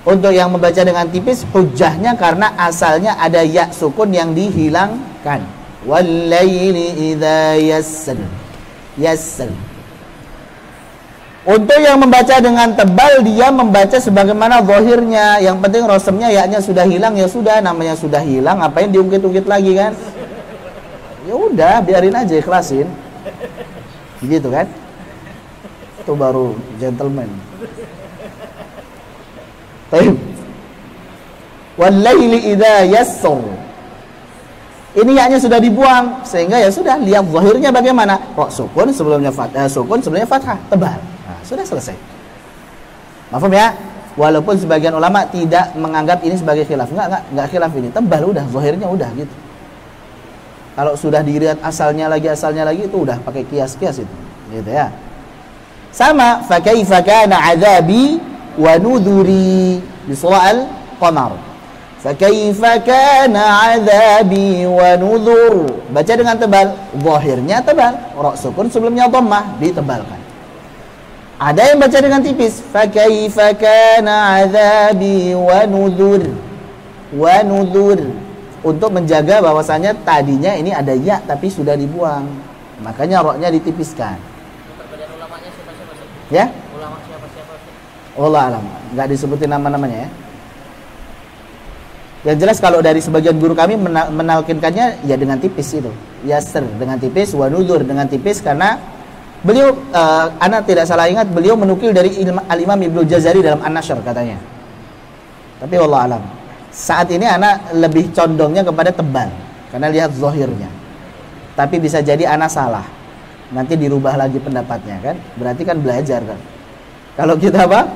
Untuk yang membaca dengan tipis hujjahnya karena asalnya ada ya sukun yang dihilangkan. Wal laili idza yasr. Yasr. Untuk yang membaca dengan tebal, dia membaca sebagaimana zahirnya. Yang penting rasmnya ya-nya sudah hilang, ya sudah, namanya sudah hilang, ngapain diungkit-ungkit lagi kan? Ya udah, biarin aja, ikhlasin. Gitu kan? Itu baru gentleman. Baik. Wal laili idza yassar. Ini ya-nya sudah dibuang sehingga ya sudah, lihat zahirnya bagaimana? Kok sukun sebelumnya fathah, tebal. Nah, sudah selesai. Mafhum ya? Walaupun sebagian ulama tidak menganggap ini sebagai khilaf. Enggak khilaf ini. Tebal udah, zahirnya udah gitu. Kalau sudah dilihat asalnya lagi itu udah pakai kias-kias itu. Gitu ya. Sama fa kaifa kana adzabi wa nudhuri di surah Al-Qamar. Fa kaifa kana adzabi wa nudhur. Baca dengan tebal, zahirnya tebal. Ra sukun sebelumnya dhammah ditebalkan. Ada yang baca dengan tipis. Fa kaifa kana adzabi wa nudhur. Wa nudhur. Untuk menjaga bahwasanya tadinya ini ada ya tapi sudah dibuang. Makanya ra-nya ditipiskan. Perbedaan ulamanya siapa-siapa? Ya? Ulama siapa-siapa? Allah alam. Enggak disebutin nama-namanya ya. Yang jelas kalau dari sebagian guru kami menalkinkannya ya dengan tipis itu. Yasr dengan tipis, wa nudhur dengan tipis karena beliau ana tidak salah ingat beliau menukil dari Al-Imam Ibnu Jazari dalam An-Nashr katanya. Tapi wallahu alam. Saat ini anak lebih condongnya kepada tebal karena lihat zahirnya. Tapi bisa jadi anak salah. Nanti dirubah lagi pendapatnya kan? Berarti kan belajar kan. Kalau kita apa?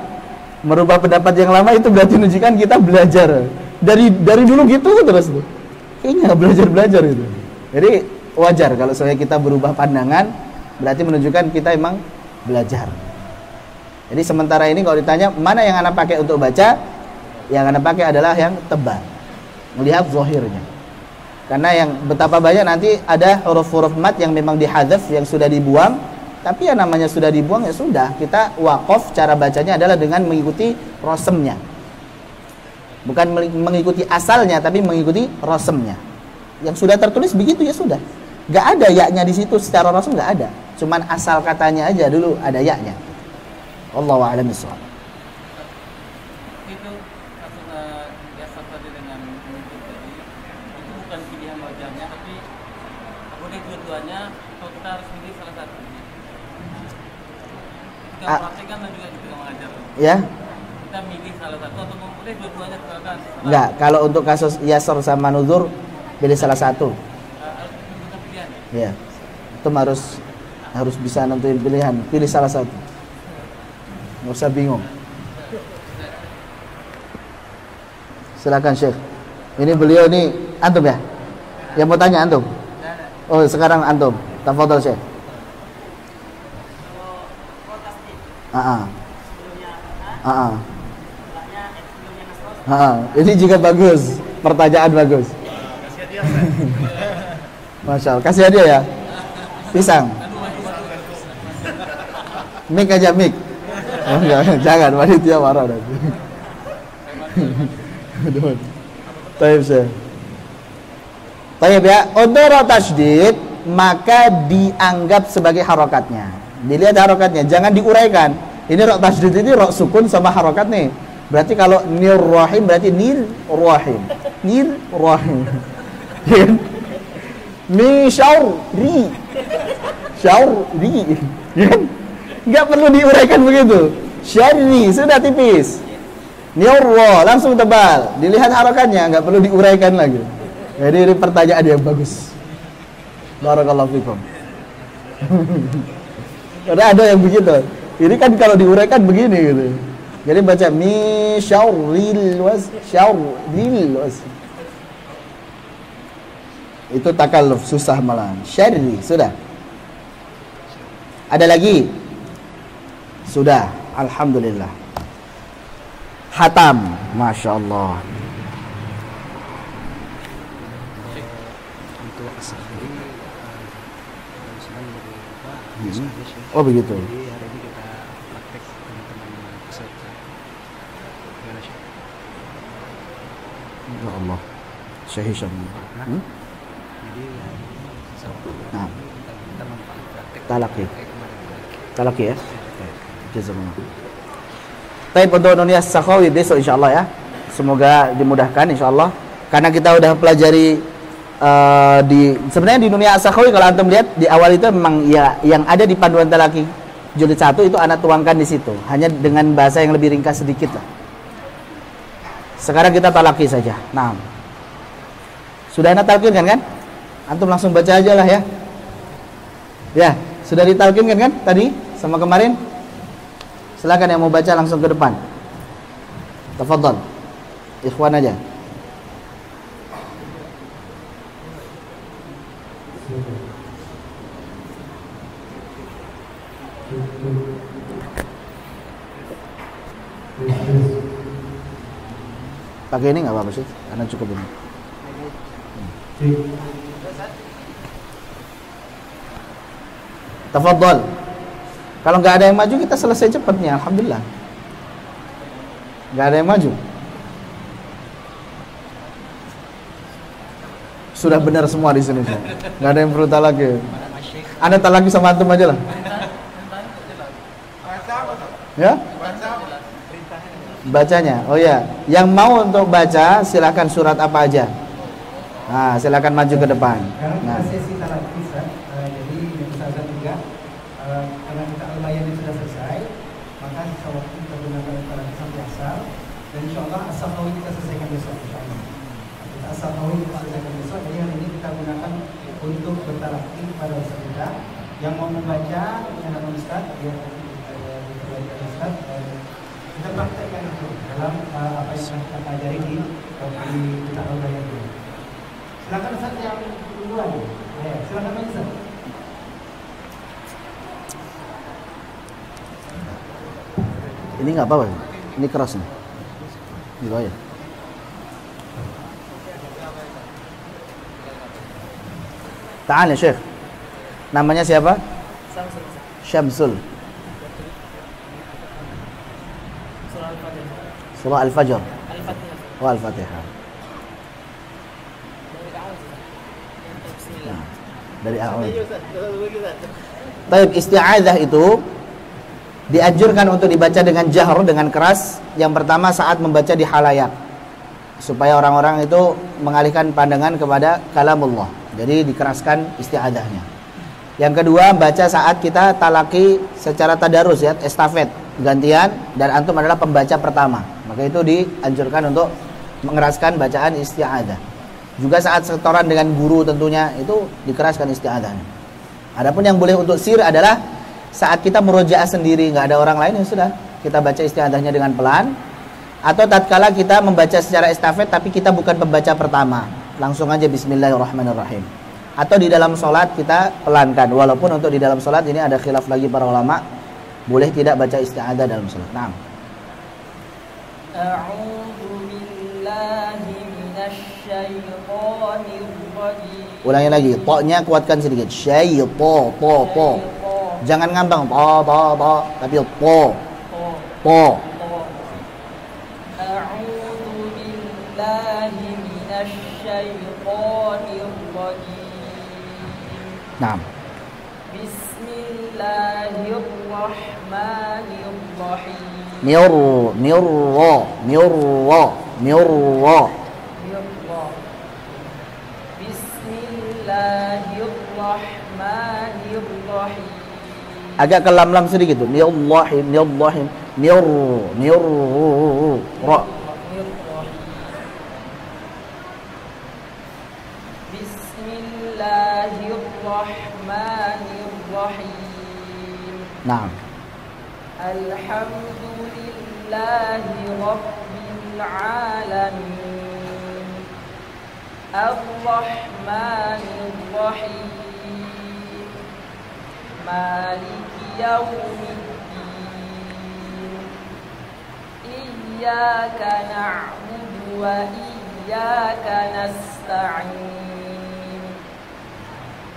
Merubah pendapat yang lama itu berarti menunjukkan kita belajar. Dari dulu gitu terus tuh. Kayaknya belajar itu. Jadi wajar kalau soalnya kita berubah pandangan, berarti menunjukkan kita emang belajar. Jadi sementara ini kalau ditanya mana yang anak pakai untuk baca, yang anak pakai adalah yang tebal. melihat zahirnya. Karena yang betapa banyak nanti ada huruf-huruf mat yang memang dihadzaf, yang sudah dibuang, tapi yang namanya sudah dibuang ya sudah, kita waqaf, cara bacanya adalah dengan mengikuti rosemnya. Bukan mengikuti asalnya, tapi mengikuti rosemnya. Yang sudah tertulis begitu ya sudah. Gak ada yaknya di situ secara rosem, gak ada. Cuman asal katanya aja dulu ada yaknya. Wallahu a'lam bishawab. Itu biasa tadi dengan menuntut tadi, itu bukan pilihan wajahnya, tapi boleh dua-duanya, atau kita harus pilih salah satu. Kita praktekkan dan juga kita mengajar. Ya? Kita milih salah satu atau boleh dua-duanya silakan. Enggak, kalau untuk kasus yasr sama nuzur pilih salah satu. Harus menentukan pilihan. Ya. Itu harus bisa nentuin pilihan, pilih salah satu. Nggak usah bingung. Silakan Syekh. Ini beliau nih antum ya? Yang mau tanya antum? Oh, sekarang antum. Tafadhol Syekh. Ini juga bagus. Pertanyaan bagus. Kasih hadiah, Ustaz. Masya Allah. Kasih hadiah ya. Pisang. Mik aja mik. Oh, jangan, panitia marah nanti. Taib Syekh. Taib ya. Untuk ra tasydid maka dianggap sebagai harokatnya. Dilihat harokatnya, jangan diuraikan. Ini ra tasydid ini ra sukun sama harokat nih. Berarti kalau nir rahim berarti nir rahim. Nir rahim. Mi syauri. Syauri. Enggak perlu diuraikan begitu. Syari sudah tipis. Nirwa langsung tebal. Dilihat harokatnya, enggak perlu diuraikan lagi. Jadi ini pertanyaan yang bagus. Barakallahu fikum. Ada yang begitu. Ini kan kalau diuraikan begini gitu. Jadi baca mi syarril was. Itu takalluf, susah malah. Syarri sudah. Ada lagi? Sudah, alhamdulillah. Hatam, masya Allah. Oh begitu. Jadi hari ini kita praktek teman-teman peserta. Gimana sih? Ya Allah. Syekh Hisham. Jadi hari ini Sabtu. Nah, Kita praktek. talaki. Kemarin. Talaki ya. Jazakallah. Baik, untuk Nunia Sakhawi besok insyaallah ya. Semoga dimudahkan insyaallah. Karena kita udah pelajari sebenarnya di Nunia Sakhawi kalau antum lihat di awal itu memang ya yang ada di panduan talaki jilid 1 itu anak tuangkan di situ. Hanya dengan bahasa yang lebih ringkas sedikit lah. Sekarang kita talaki saja. Nah. Sudah anak talqinkan kan? Antum langsung baca aja lah ya. Ya, sudah ditalqinkan kan tadi sama kemarin? Silakan yang mau baca langsung ke depan. Tafadhal. Ikhwan aja. Pakai ini nggak apa-apa sih, karena cukup ini. Tafadhal. Kalau nggak ada yang maju kita selesai cepatnya, alhamdulillah. Nggak ada yang maju. Sudah benar semua di sini. Nggak ada yang perlu talaki. Anda talaki sama antum aja lah. Ya? Bacanya. Oh ya, yang mau untuk baca silakan surat apa aja. Nah, silakan maju ke depan. Nah. Sesi talaki, jadi Ustazah juga karena kita al-bayan sudah selesai, maka insya Allah kita gunakan talaki sampai asal, dan insya Allah as-Sakhawi kita selesaikan besok. As-Sakhawi kita selesaikan besok. Jadi hari ini kita gunakan untuk bertalaki pada Ustaz kita yang mau membaca dengan nama Ustaz, dia Ustaz, kita praktekkan itu dalam apa yang kita pelajari di kita al-bayan ini. Silakan Ustaz yang duluan. Ya, silakan Mas Ustaz. Ini nggak apa-apa. Ini keras nih. Di bawah ya. Ta'al ya Syekh. Namanya siapa? Samsul. Syamsul. Surah Al-Fajr. Surah Al-Fajr. Al-Fatihah. Oh, Al-Fatihah. Dari awal sih. Bismillah. Nah, dari awal. Baik, isti'adzah itu dianjurkan untuk dibaca dengan jahr, dengan keras. Yang pertama saat membaca di halayak, supaya orang-orang itu mengalihkan pandangan kepada kalamullah. Jadi dikeraskan isti'adzahnya. Yang kedua, baca saat kita talaki secara tadarus ya, estafet, gantian, dan antum adalah pembaca pertama. Maka itu dianjurkan untuk mengeraskan bacaan isti'adzah. Juga saat setoran dengan guru tentunya itu dikeraskan isti'adzahnya. Adapun yang boleh untuk sir adalah saat kita murojaah sendiri, nggak ada orang lain, ya sudah, kita baca isti'adzahnya dengan pelan. Atau tatkala kita membaca secara estafet tapi kita bukan pembaca pertama, langsung aja bismillahirrahmanirrahim. Atau di dalam sholat kita pelankan, walaupun untuk di dalam sholat ini ada khilaf lagi para ulama, boleh tidak baca isti'adzah dalam sholat. Naam. A'udzu billahi minasyaitonir rajim. Ulangi lagi, to-nya kuatkan sedikit. To. Jangan ngambang to, tapi to. A'udzu billahi minasyaitonir rajim. Naam. Bismillahirrahmanirrahim. Mirro. Bismillahirrahmanirrahim. Agak ke lam sedikit tuh. Nirrahim. Ra. Bismillahirrahmanirrahim. Naam. Alhamdulillahi rabbil alamin. Ar-Rahmanir Rahim. Maliki yaumiddin. Iyyaka na'budu wa iyyaka nasta'in.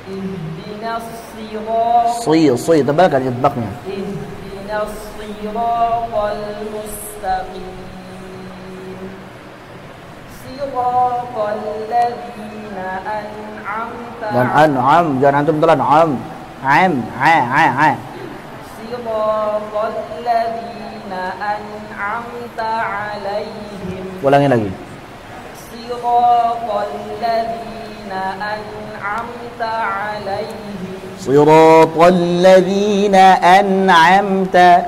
Ihdinas siratal tebalkan idbaqnya. Ihdinas siratal mustaqim. Siratal ladzina an'amta Dan an'am, jangan antum telan am. Siratal ladzina an'amta 'alaihim. Ulangi lagi. Siratal ladzina an'amta 'alaihim. Siratal ladzina an'amta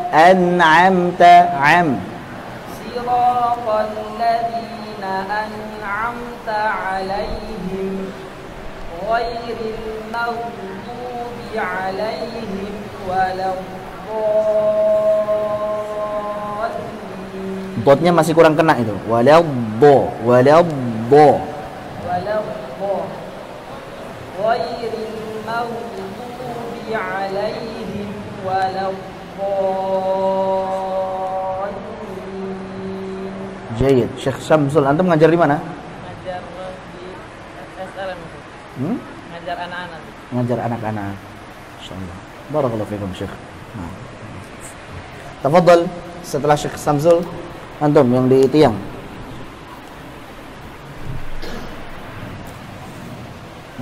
am. Siratal ladzina an'amta 'alaihim ghairil maghdubi 'alaihim waladdallin. Dotnya masih kurang kena itu. Waladdo. Ghairil maghdubi 'alaihim waladdallin. Jayid. Syekh Syamsul, antum ngajar di mana? Ngajar di SLM itu. Ngajar anak-anak. Ngajar anak-anak. Insyaallah. Barakallahu fikum Syekh. Nah. Tafadhal setelah Syekh Syamsul, antum yang di tiang.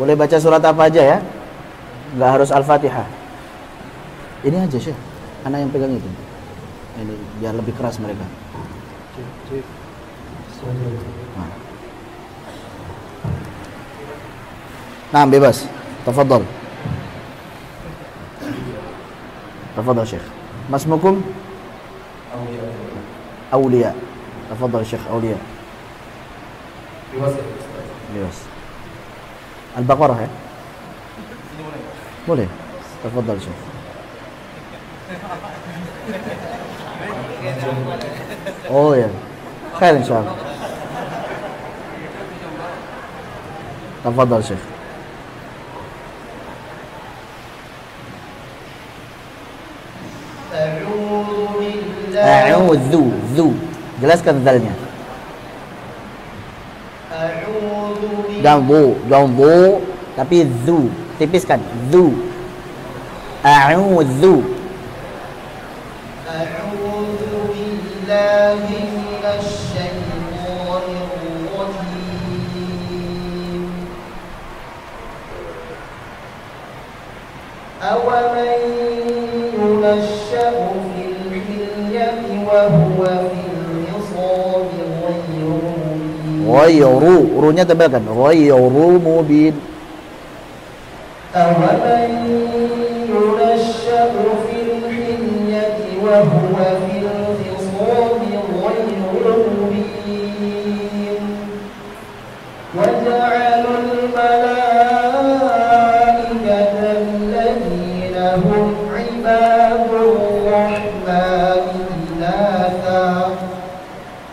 Boleh baca surat apa aja ya? Nggak harus Al-Fatihah. Ini aja Syekh. Anak yang pegang itu. Ini biar lebih keras mereka. Nah, bebas. Tafadhal. Tafadhal Syekh. Masmukum? Aulia. Tafadhal Syekh Aulia. Bebas. Al-Baqarah ya? Boleh. Tafadhal Syekh. Oh ya. Khair insyaallah. Tafadhal Syekh. A'udzu. Jelaskan zalnya. Jangan bu, tapi zu. T tipiskan. Dzu. A'udzu. A'udzu billahi minasy syaithanir rajim. Awaman yunashsha'u fil hilyati wa huwa fil hisabi ghayru. Ru-nya tebalkan. Ghayru mubin. أَوَمَنْ يُنَشَّأُ فِي الْحِلْيَةِ وَهُوَ فِي الْخِصَامِ غَيْرُ مُبِينٍ وَجَعَلُوا الْمَلَائِكَةَ الَّذِينَ هُمْ عِبَادُ الرَّحْمَنِ إِنَاثًا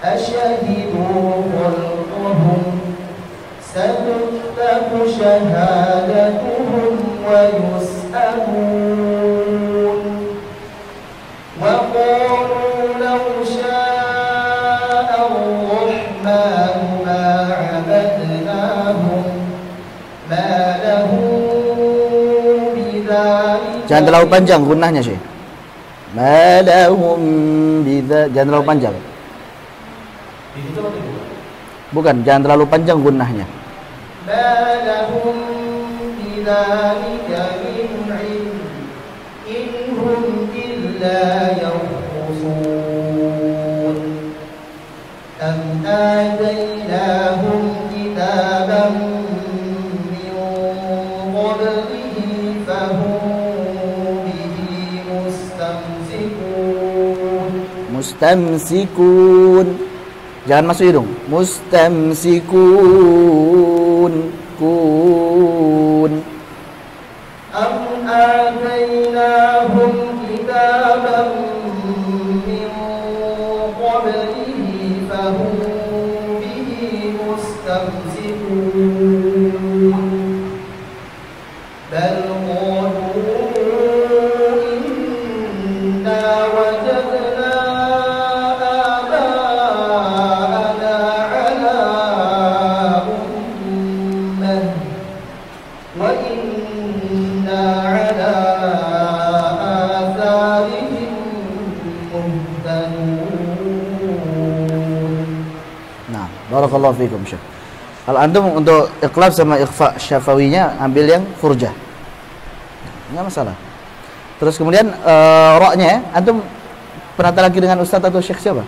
أَشَهِدُوا خَلْقَهُمْ سَتُكْتَبُ شَهَادَتُهُمْ وَيُسْأَلُونَ وَقَالُوا لَوْ شَاءَ الرَّحْمَنُ مَا عَبَدْنَاهُمْ مَا لَهُم بِذَلِكَ. Jangan terlalu panjang gunnahnya, Syekh. Ma lahum bidza. Jangan terlalu panjang. Bukan, jangan terlalu panjang gunnahnya. ما لهم بذلك من علم إن هم إلا يخرصون أم آتيناهم كتابا من قبله فهم به مستمسكون. Mustamsikun. Jangan masuk hidung. Mustamsikun. Kun. أم آتيناهم كتابا من قبله فهم به مستمسكون بل قالوا إنا وجدنا آباءنا على أمة وإنا على آثارهم مهتدون. Nah, barakallahu fikum, Syekh. Kalau antum untuk iqlab sama ikhfa syafawinya ambil yang furjah. Enggak masalah. Terus kemudian ra-nya ya, antum pernah talaki dengan ustaz atau syekh siapa?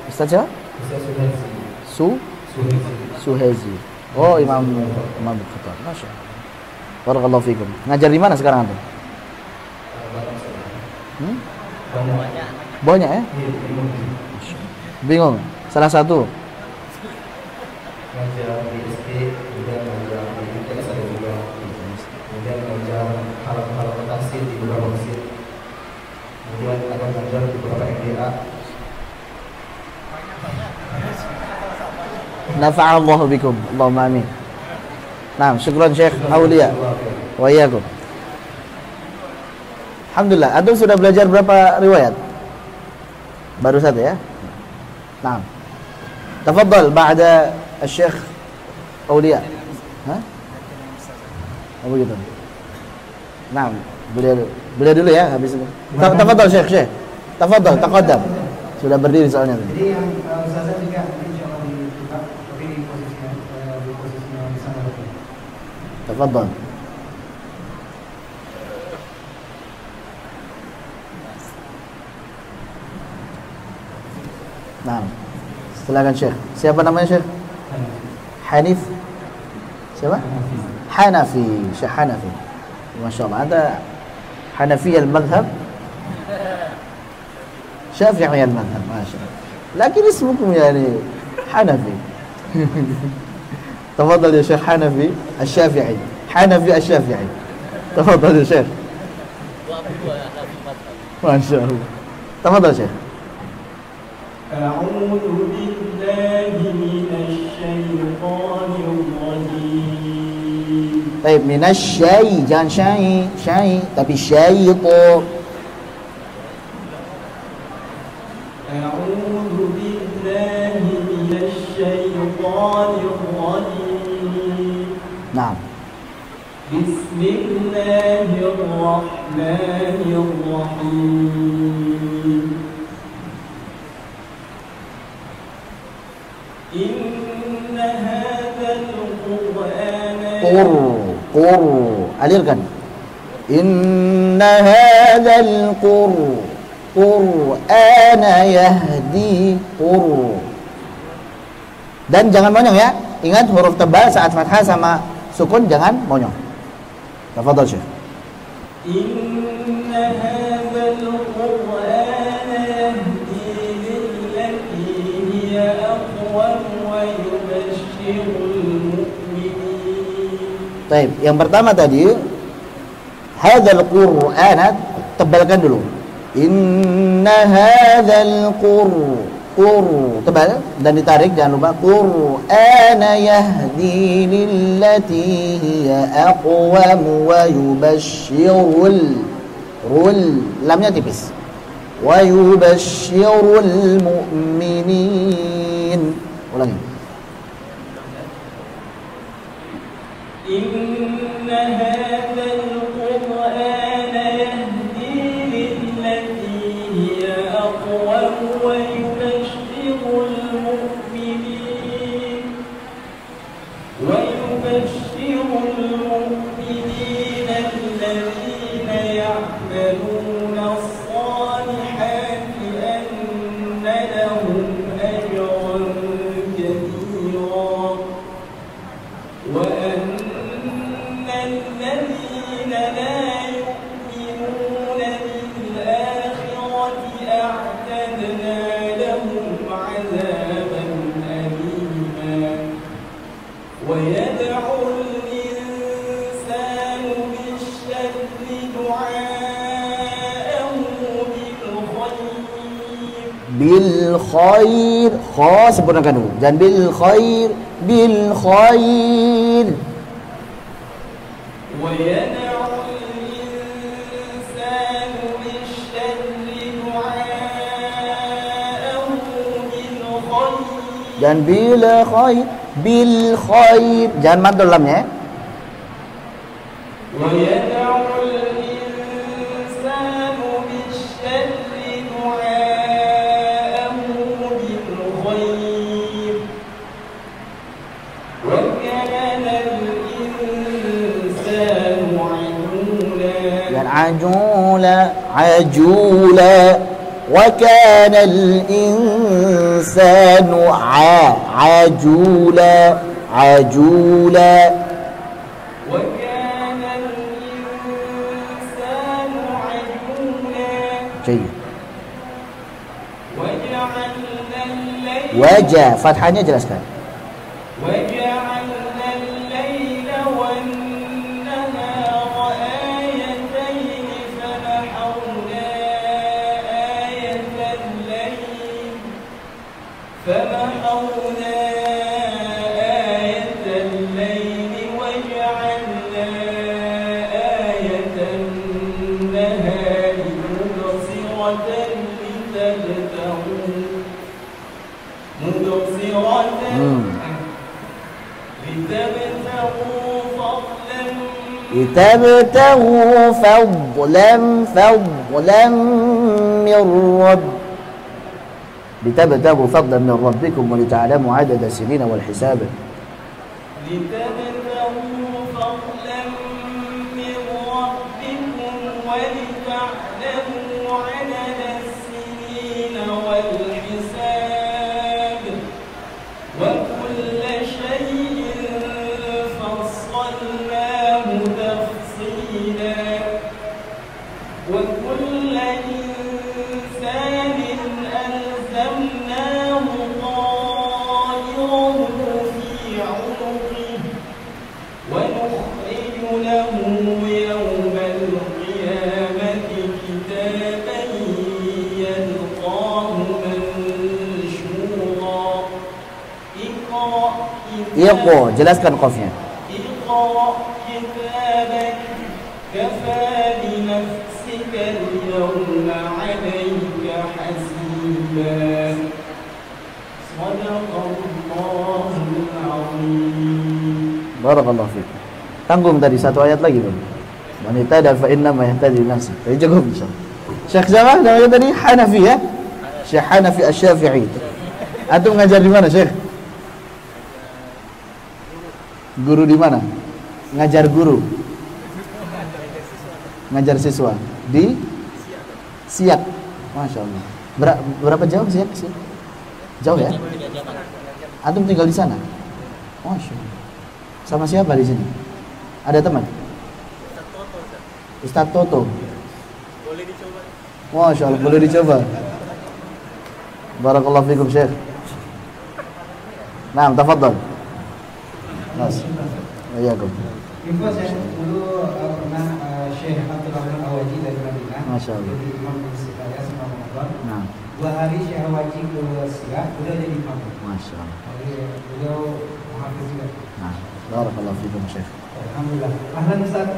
Ustaz siapa? Suhezi. Oh, Imam Khattab. Masya Allah. Barakallahu fikum. Ngajar di mana sekarang antum? Banyak ya? Bingung. Salah satu. Ngajar di SD, kemudian ngajar di ITS ada juga, kemudian ngajar hal-hal tafsir di beberapa masjid, kemudian ada ngajar di beberapa MDA. Nafa'allahu bikum. Allahumma amin. Nah, syukran Syekh Aulia. Wa iyyakum. Alhamdulillah, antum sudah belajar berapa riwayat? Baru satu ya? Nah. Tafadhal ba'da Syekh Aulia. Hah? Oh begitu. Nah, beliau dulu ya habis itu. Tafadhal Syekh. Tafadhal, taqaddam. Sudah berdiri soalnya. Jadi yang Ustazah juga insyaallah dibuka tapi di posisinya di sana betul. Tafadhal. Nah, silakan Syekh. Siapa namanya Syekh? Hanif. Siapa? Hanafi. Syekh Hanafi. Masya Allah. Anda Hanafi al-madhab. Syafi'i al-madhab. Masya Allah. Lakin ismukum yani Hanafi. تفضل يا شيخ حنفي الشافعي. حنفي الشافعي. تفضل يا شيخ. ما شاء الله. تفضل يا شيخ. أعوذ بالله من الشيطان الرجيم. طيب من الشاي jangan syai tapi syaitan. أعوذ بالله من الشيطان الرجيم. Nah. Bismillahirrahmanirrahim. Inna hadzal Qur'ana alirkan. Inna hadzal Qur'ana yahdi Dan jangan monyong ya. Ingat huruf tebal saat fathah sama sukun jangan monyong. Tafadhal Syekh. Inna hadzal Qur'ana yahdi lillati hiya aqwam wa yubashshirul mu'minin. Baik, yang pertama tadi hadzal Qur'ana tebalkan dulu. Inna hadzal tebal dan ditarik, jangan lupa. Qur'ana yahdi lillati hiya aqwam wa yubashshirul lamnya tipis. Wa yubashshirul mu'minin. Ulangi. Inna hadzal Qur'ana yahdi lillati hiya aqwam wa ويبشر المؤمنين الذين يعملون الصالحات أن لهم أجرا كبيرا وأن الذين لا يؤمنون بالآخرة أعتدنا لهم عذابا أليما ويدعو الإنسان بالشر دعاءه بالخير خاص sempurnakan dulu dan bil khair ويدعو الإنسان بالشر دعاءه بالخير dan bil khair jangan mad lamnya. ويدعو الإنسان بالشر دعاءه بالخير وكان الإنسان عجولا وكان الإنسان عجولا وكان الإنسان عجولا جيد. وجعلنا الليل wajah fathahnya jelaskan. وجعلنا الليل والنهار آيتين فمحونا آية الليل وجعلنا آية النهار مبصرة لتبتغوا فضلا من لتبتغوا فضلا من ربكم ولتعلموا عدد السنين والحساب. لتبتغوا فضلا من ربكم ولتعلموا عدد السنين والحساب وكل شيء فصلناه تفصيلا وكل إنسان ألزمناه طائره في عنقه ونخرج له يوم القيامة كتابا يلقاه منشورا Iqra, jelaskan qafnya. اقرأ كتابك كفى بنفسك اليوم عليك حسيبا صدق الله العظيم. Barakallahu fiik. Tanggung tadi satu ayat lagi, Bang. Wanita dan fa inna ma yahtadi nafsi. Jadi cukup insyaallah. Syekh siapa namanya tadi? Hanafi ya? Syekh Hanafi Asy-Syafi'i. Antum ngajar di mana, Syekh? Guru di mana? Ngajar guru. Ngajar siswa di Siak. Masya Allah. Berapa jauh Siak? Jauh ya? Antum tinggal di sana? Masya Allah. Sama siapa di sini? Ada teman? Ustadz Toto. Boleh dicoba. Masya Allah, boleh dicoba. Barakallahu fikum Syekh. Nah, tafadhal. Mas. Waalaikum. Info saya dulu pernah Syekh Abdul Rahman Awaji dari Madinah. Masya Allah. Jadi imam di Sekaya sama Ramadan. Nah. 2 hari Syekh Awaji ke Siak, beliau jadi imam. Masya Allah. Jadi beliau hafiz juga. Nah, barakallahu fikum Syekh. Alhamdulillah. Ahlan Ustaz.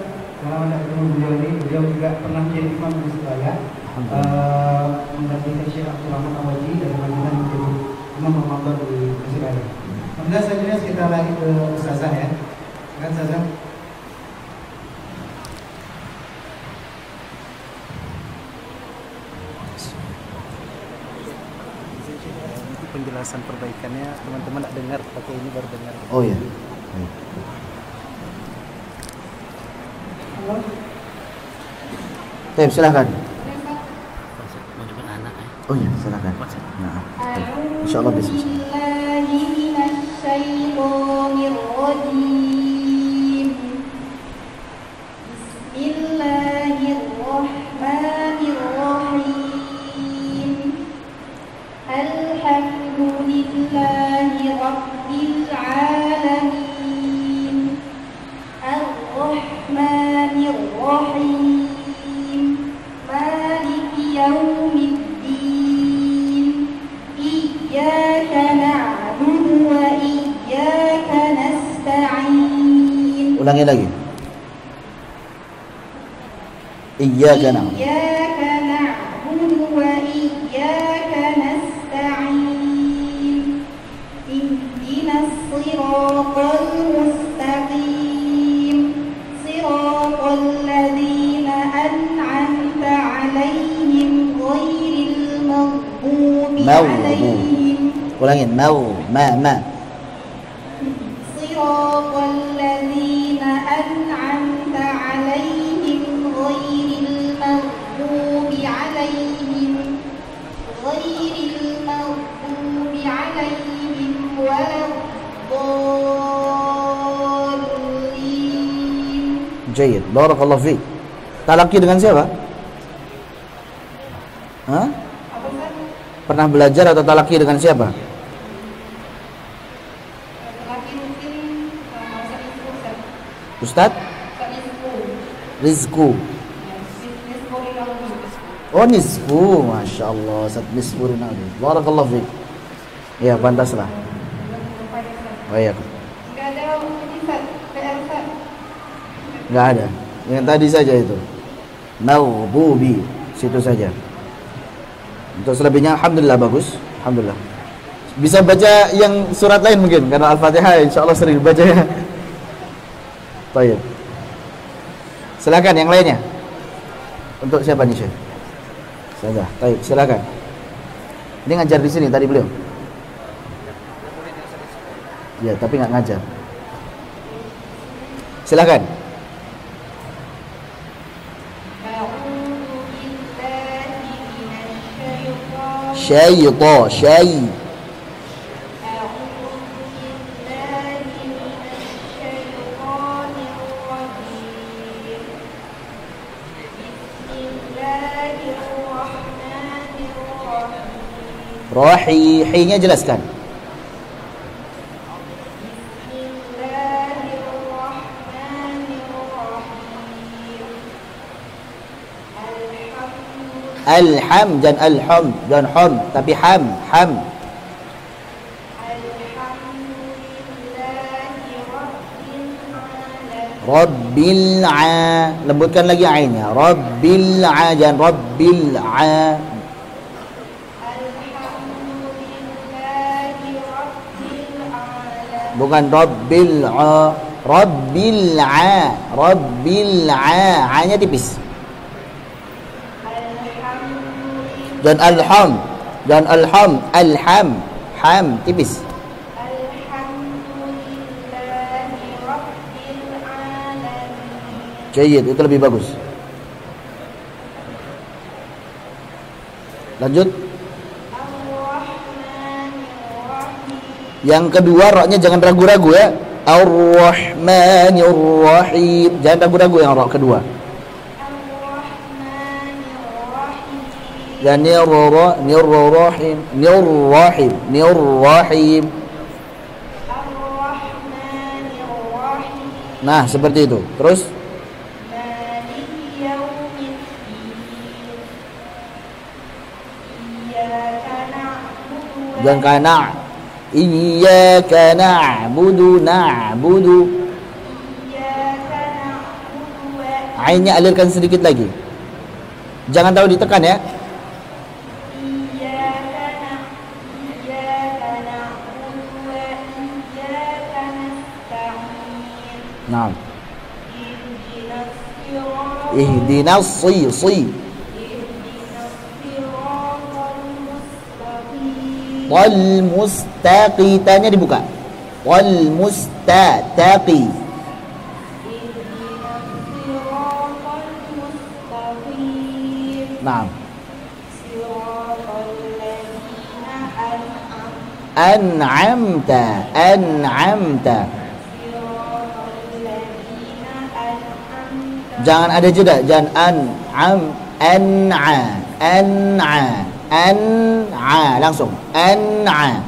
Pengalaman ketemu beliau ini, beliau juga pernah menjadi imam di Surabaya. Mendampingi Syekh Abdul Rahman Awaji dari Madinah menjadi imam Ramadan di Surabaya. Alhamdulillah, saya kira kita lagi ke Ustazah ya. Kan Ustazah? Penjelasan perbaikannya teman-teman tak dengar, pakai ini baru dengar. Oh iya. Baik, silakan. Oh iya, silakan. Nah, insyaallah bisa. Bismillahirrahmanirrahim. Alhamdulillahi rabbil alamin. Ar-Rahmanir Rahim. Maliki yaumiddin. Iyyaka na'budu wa iyyaka nasta'in. Ulangi lagi. Iyyaka na'budu. Iyyaka na'budu wa iyyaka nasta'in. Ihdinas siratal mustaqim. Siratal ladzina an'amta 'alaihim ghairil maghdubi 'alaihim. Ulangi. Ma. Siratal ladzina an'amta 'alaihim ghairil maghdubi 'alaihim waladdallin. Jayyid. Barakallahu fiik. Talaqi dengan siapa? Hah? Pernah belajar atau talaqi dengan siapa? Ustadz? Rizku. Oh, Nisfu. Masya Allah. Ustadz Nisfu Rinaldi. Barakallahu fiik. Ya, pantaslah. Oh iya. Nggak ada. Yang tadi saja itu. Maghdubi. Situ saja. Untuk selebihnya alhamdulillah bagus. Alhamdulillah. Bisa baca yang surat lain mungkin karena Al-Fatihah insyaallah sering baca ya. Baik. Silakan yang lainnya. Untuk siapa nih, Syekh? Saja. Baik, silakan. Ini ngajar di sini tadi beliau. Ya, tapi nggak ngajar. Silakan. Syai. Rahi, hi-nya jelaskan. Alham dan alham dan ham tapi ham. Rabbil a, lembutkan lagi ainnya. Rabbil a dan rabbil a. Bukan rabbil a. Rabbil a. Rabbil a. A-nya tipis. Dan alham. Dan alham. Alham. Ham tipis. Jayid, itu lebih bagus. Lanjut. Yang kedua roknya jangan ragu-ragu ya. Ar-Rahmanir-Rahim. Jangan ragu-ragu yang rok kedua. Ya nir-rahim, nir-rahim, nir-rahim. Nah, seperti itu. Terus dan kana iyyaka na'budu ainnya alirkan sedikit lagi, jangan terlalu ditekan ya. Nah, ihdinas si wal mustaqitanya dibuka. Wal mustaqi. Nah. An'amta. Jangan ada jeda, jangan an'a langsung an'a.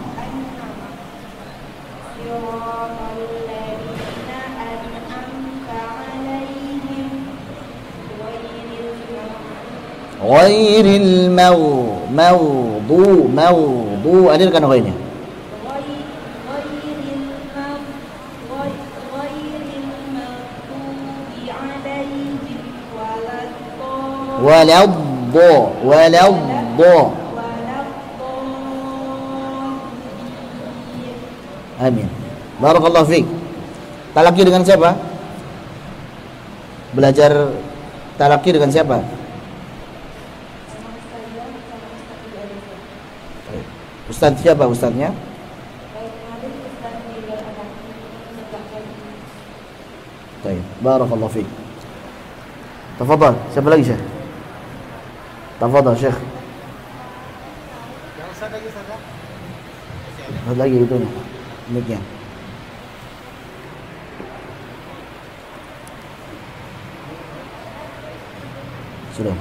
Ghairil mawdu hadirkan ghairnya. Waladdo. Amin. Barakallahu fiik. Talaki dengan siapa? Belajar talaki dengan siapa? Ustaz siapa ustaznya? Baik, barakallahu fiik. Tafadhal, siapa lagi Syekh? Tafadhal Syekh. Yang ustaz lagi ustaz. Ada lagi itu nih. Mic-nya. Sudah.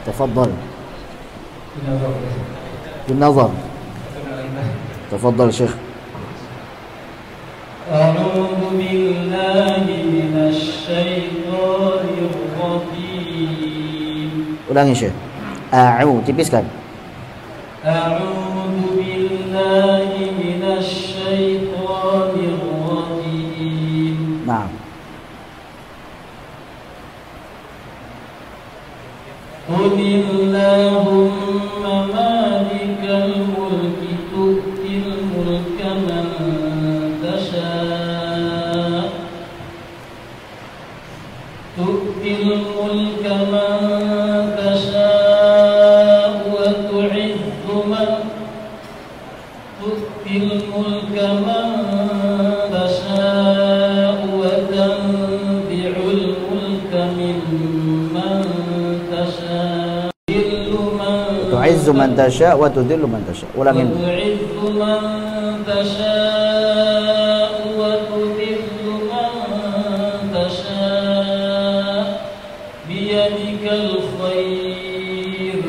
تفضل بالنظر تفضل شيخ أعوذ بالله من الشيطان الرجيم. ulangi Syekh. Tipiskan. أعوذ بالله من الشيطان الرجيم. Naam. قل اللهم مالك الملك تؤتي الملك من تشاء تؤتي الملك من تشاء وتنزع الملك ممن تشاء تعز من تشاء وتذل من تشاء. Ulangin. وتعز من تشاء وتذل من تشاء بيدك الخير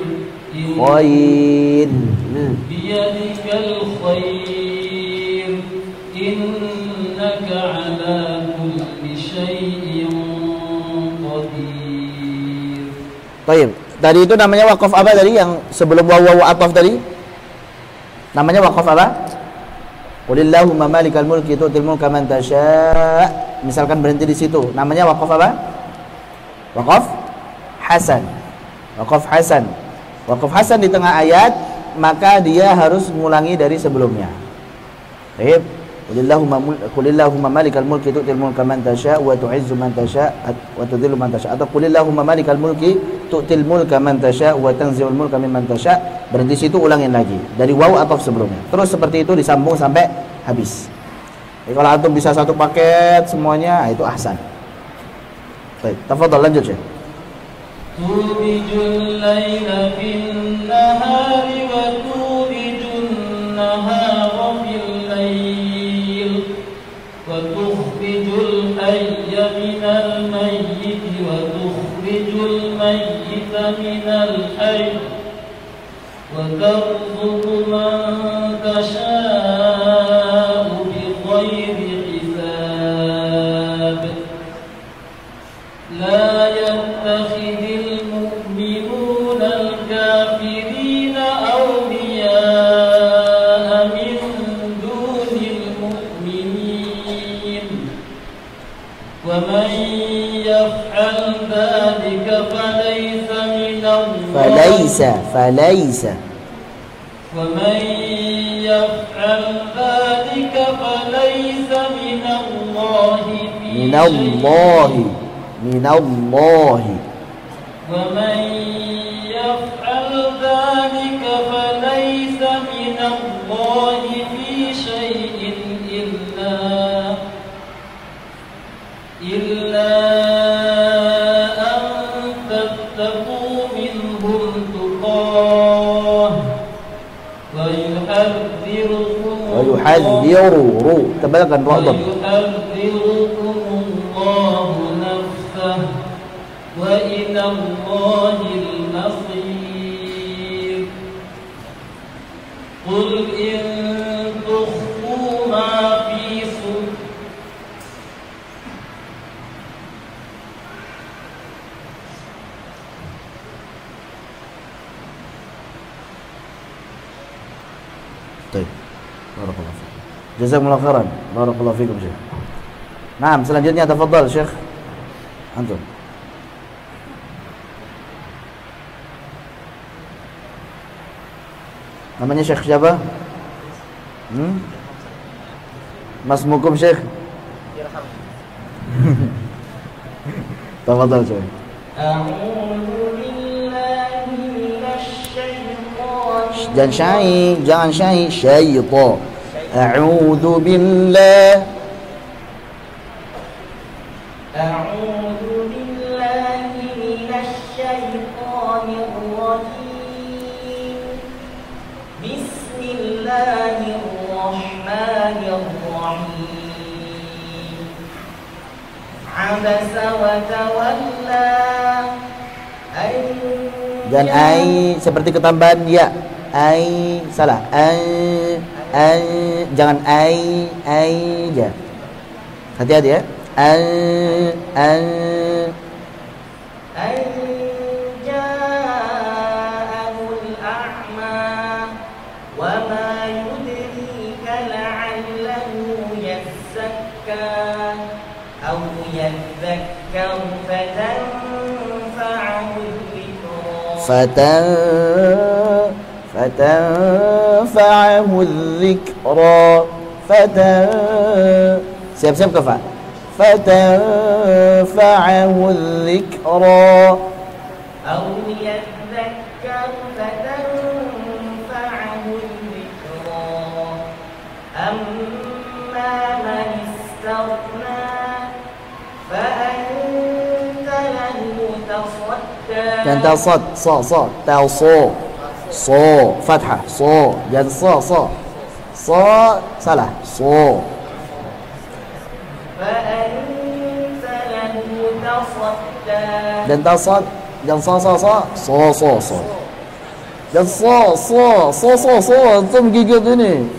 بيدك الخير إنك على كل شيء قدير. Baik. Tadi itu namanya wakaf apa tadi yang sebelum wawu ataf tadi? Namanya wakaf apa? Qulillahumma malikal mulki tu'til mulka man tasya'. Misalkan berhenti di situ. Namanya wakaf apa? Wakaf hasan. Wakaf hasan. Waqaf hasan di tengah ayat, maka dia harus mengulangi dari sebelumnya. Baik. Qulillahumma malikal mulki tu'til mulka man tasha' wa tu'izzu man tasha' wa tudhillu man tasha', atau qulillahumma malikal mulki tu'til mulka man tasha' wa tanzi'ul mulka mimman tasha'. Berhenti situ, ulangin lagi dari waw atau sebelumnya. Terus seperti itu disambung sampai habis. Jadi kalau antum bisa satu paket semuanya, itu ahsan. Baik, tafadhal lanjut Syekh. Tulijul laila fin nahari wa tulijun nahara fil lail wa tukhrijul hayya minal mayyiti wa tukhrijul mayyita minal hayy wa tarzuqu man tasha'u bighairi hisab. La yattakhidhil mu'minuna al-kafirina awliya'a min dunil mu'minin wa man yaf'al dhalika falaysa minallahi ومن يفعل ذلك فليس من الله ومن يفعل ذلك فليس من الله في شيء إلا أن تتقوا منهم تقاه Tebalkan ra'dhan. Wayuhadzirkumullahu nafsah wa ilallahil masir. Qul in tukhfu ma fi Barakallahu fiik. Jazakumullahu khairan. Barakallahu fiikum Syekh. Naam, selanjutnya tafadhal Syekh. Antum. Namanya Syekh siapa? Mas Mukum Syekh. Tafadhal Syekh. Dan syai, jangan syai, syaitan. A'udzu billah. A'udzu billahi minasy syaithanir rajim. Bismillahirrahmanirrahim. Abasa wa tawalla. Dan ai seperti ketambahan ya. Ai salah. Jangan ai aja. Hati-hati ya. Ja'ahul a'ma wa ma yudrika la'allahu yazzakka aw yadhakkaru فتنفعه الذكرى siap-siap kafa فتنفعه الذكرى أو يذكر فتنفعه الذكرى أما من استغنى فأنت له تصدى. Dan tasad so fathah so dan so salah so dan tasad dan so dan so antum gigit ini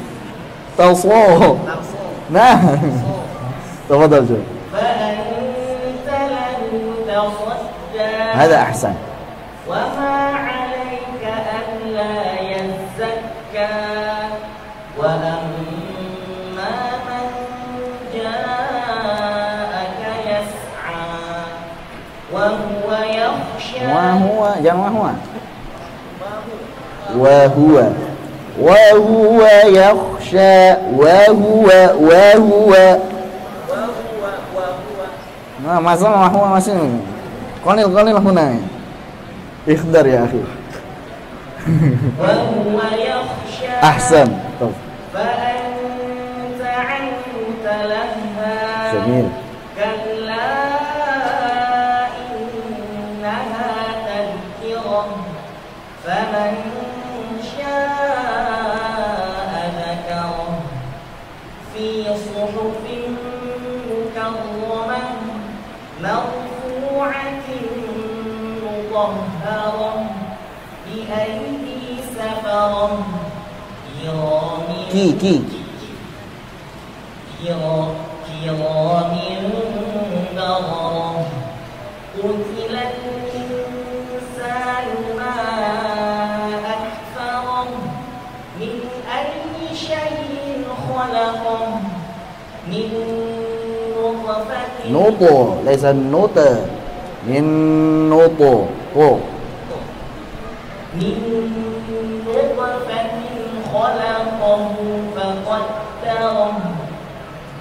taso nah tafadhal jo هذا أحسن. وما عليك ألا يزكى وأما من جاءك يسعى وهو يخشى. وهو jangan wa huwa yakhsha wa huwa nah masalah huwa masih qalil huna ikhdar ya akhi wa huwa yakhsha ahsan fa anta anhu talaha jamil kalla innaha tadhkirah faman sha'a dhakarah fi suhufin mukarramah marfu'atin mutahharah bi aydi safarah kiramin bararah qutilat insanu ma akfarah min ayyi shay'in khalaqah min nutfatin nuto laisa nuta min nuto min nutfatin khalaqahu faqaddarah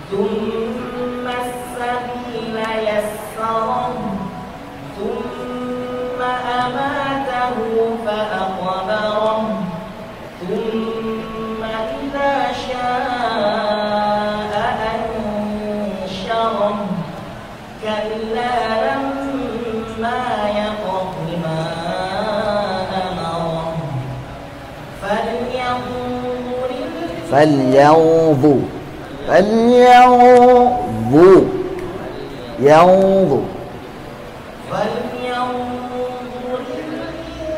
thumma as-sabila yassarahu thumma amatahu faqbarah thumma idza sha'a ansharahu kalla lamma yaqdi ma amarah falyanzur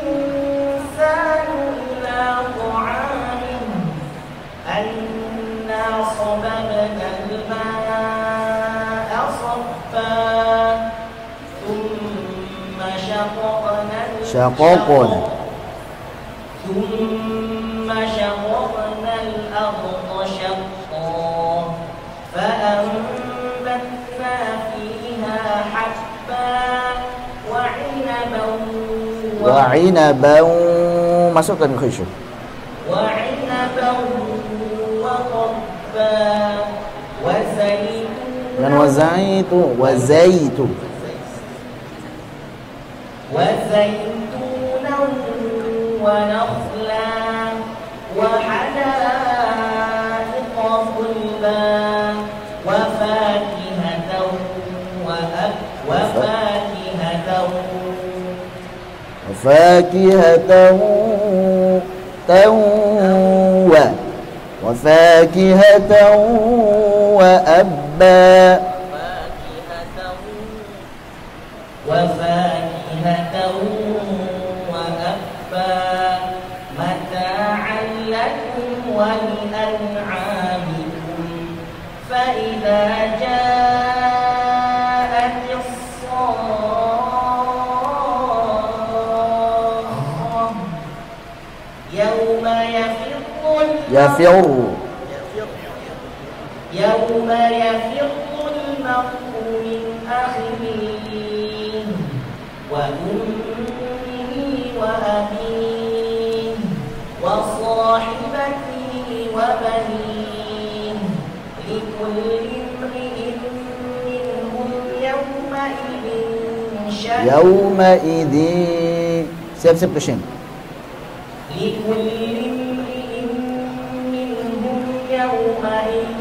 الإنسان إلى طعامه أنا صببنا الماء صبا ثم شققنا الأرض شقا فأنبتنا فيها حبا وعنبا masukkan khusyuk وعنبا وقبا dan وزيتونا ونخلا وحدائق غلبا وفاكهة وأبا متاعا لكم ولأنعامكم فإذا جاءت الصاخة يوم يفر المرء من أخيه وأمه وأبيه وصاحبته وبنيه لكل امرئ منهم يومئذ siap-siap ke sini لكل امرئ منهم يومئذ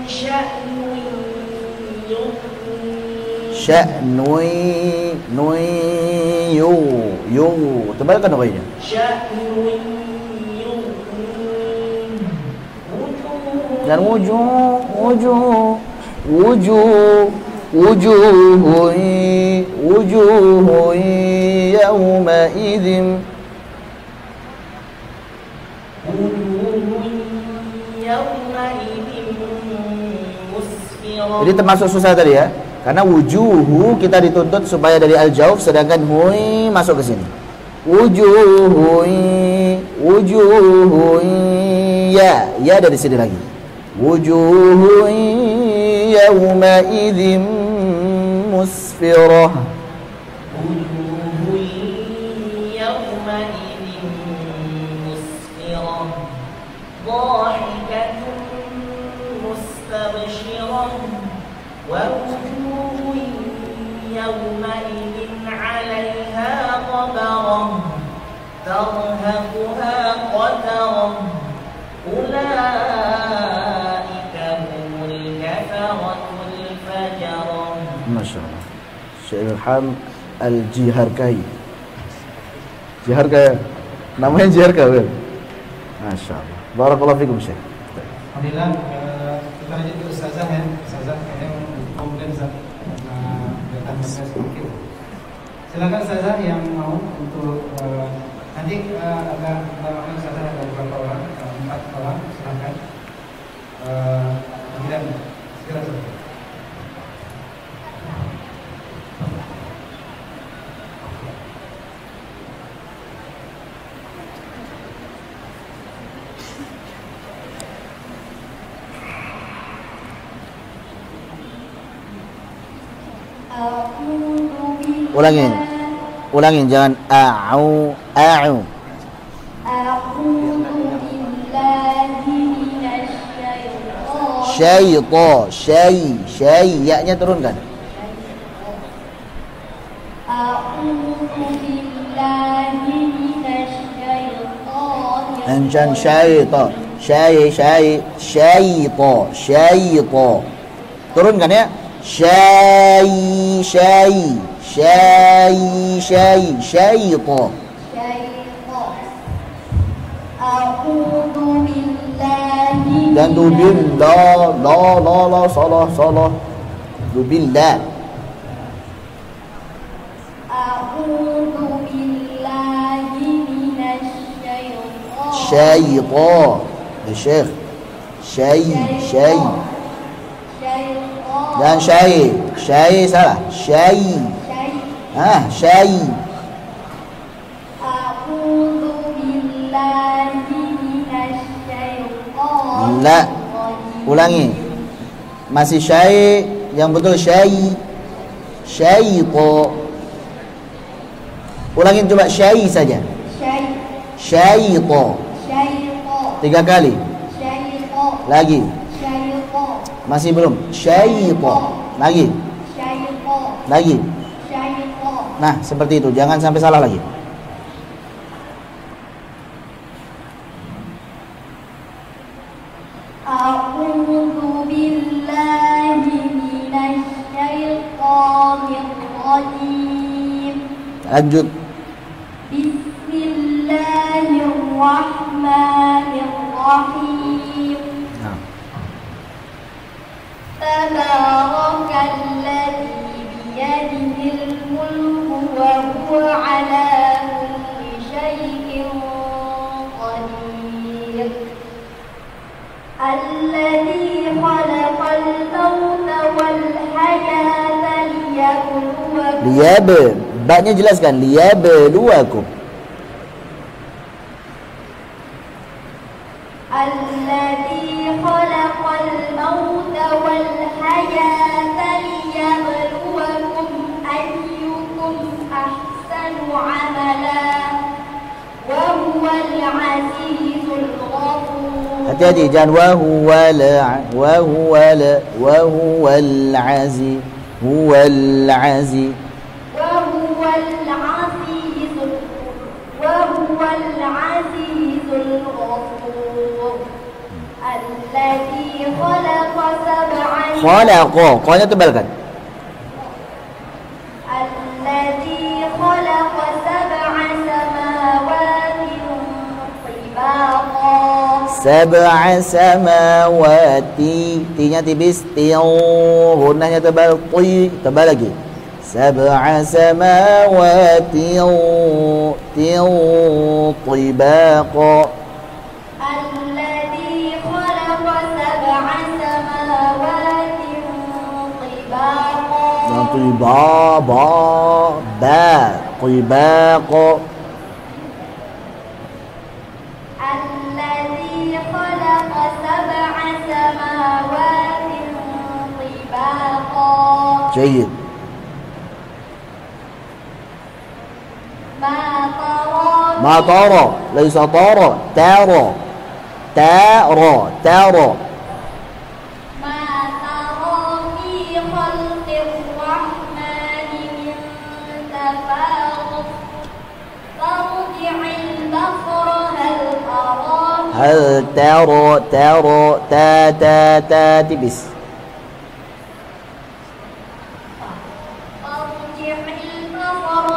شأن tebalkan namanya dan wujuh yawma idzin jadi termasuk susah tadi ya. Karena wujuhu kita dituntut supaya dari al-jauf, sedangkan hui masuk ke sini. Wujuhu ya dari sini lagi. Wujuhu yawma idzin musfirah. Wujuhu yawma idzin مسفرة ضاحكة مستبشرة ووجوه يومئذ عليها غبرة ترهقها قترة أولئك هم الكفرة الفجرة. ما شاء الله. Syekh Ilham Al-Jiharkai. Jiharkai. Namanya Jiharkai, kan? Masya Allah. Barakallahu fikum, Syekh. Alhamdulillah, kita lanjut ke Ustazah ya. Ustazah kayaknya kemudian datang sedikit. Silakan Ustazah yang mau untuk nanti ada Ustazah ada beberapa orang, 4 orang, silakan. Kemudian segera saja. Ulangin jangan a'u. A'udzu billahi minasyaitonir Syai ya-nya turunkan. A'udzu billahi minasyaitonir Anjan syaita. Syaita. Turunkan ya. Syaita. A'udzu billahi Dan dubillah, la, salah. Dubillah. A'udzu billahi minasyaitonir Syaita. Ya Syekh. Syai. Dan syai salah. Syai. Syai. A'udzu billahi minasyaitonir La. Ulangi. Masih syai, yang betul syai. Syaita. Ulangin coba syai saja. Syaita. 3 kali. Lagi. Masih belum. Syaita. Lagi. Nah, seperti itu. Jangan sampai salah lagi. A'udzu billahi minasyaitonir rajim. Lanjut. Bismillahirrahmanirrahim. Tabarakalladzi biyadihil mulku wa huwa ala kulli syai'in qadir. Alladzi khalaqal mauta wal hayata liyabluwakum. Ba-nya jelaskan. Liyabluwakum. Alladzi khalaqal mauta wal hayata liyabluwakum ayyukum ahsanu amala wa huwal azizul ghafur. Hati-hati jangan wa huwal aziz. Huwal aziz. وهو العزيز الغفور الذي خلق Qanya tebalkan. الذي خلق 7 سماوات طباقا. 7 samawati. T-nya tipis. Gunnahnya tebal. Tebal lagi. 7 samawati طباقا. الذي خلق 7 سماوات طباقا. طباقا. الذي خلق 7 سماوات طباقا. جيد. ما ترى ليس ترى ترى ترى ترى ما ترى في خلق الرحمن من تفاوت فارجع البصر هل ترى هل ترى تا tipis فارجع البصر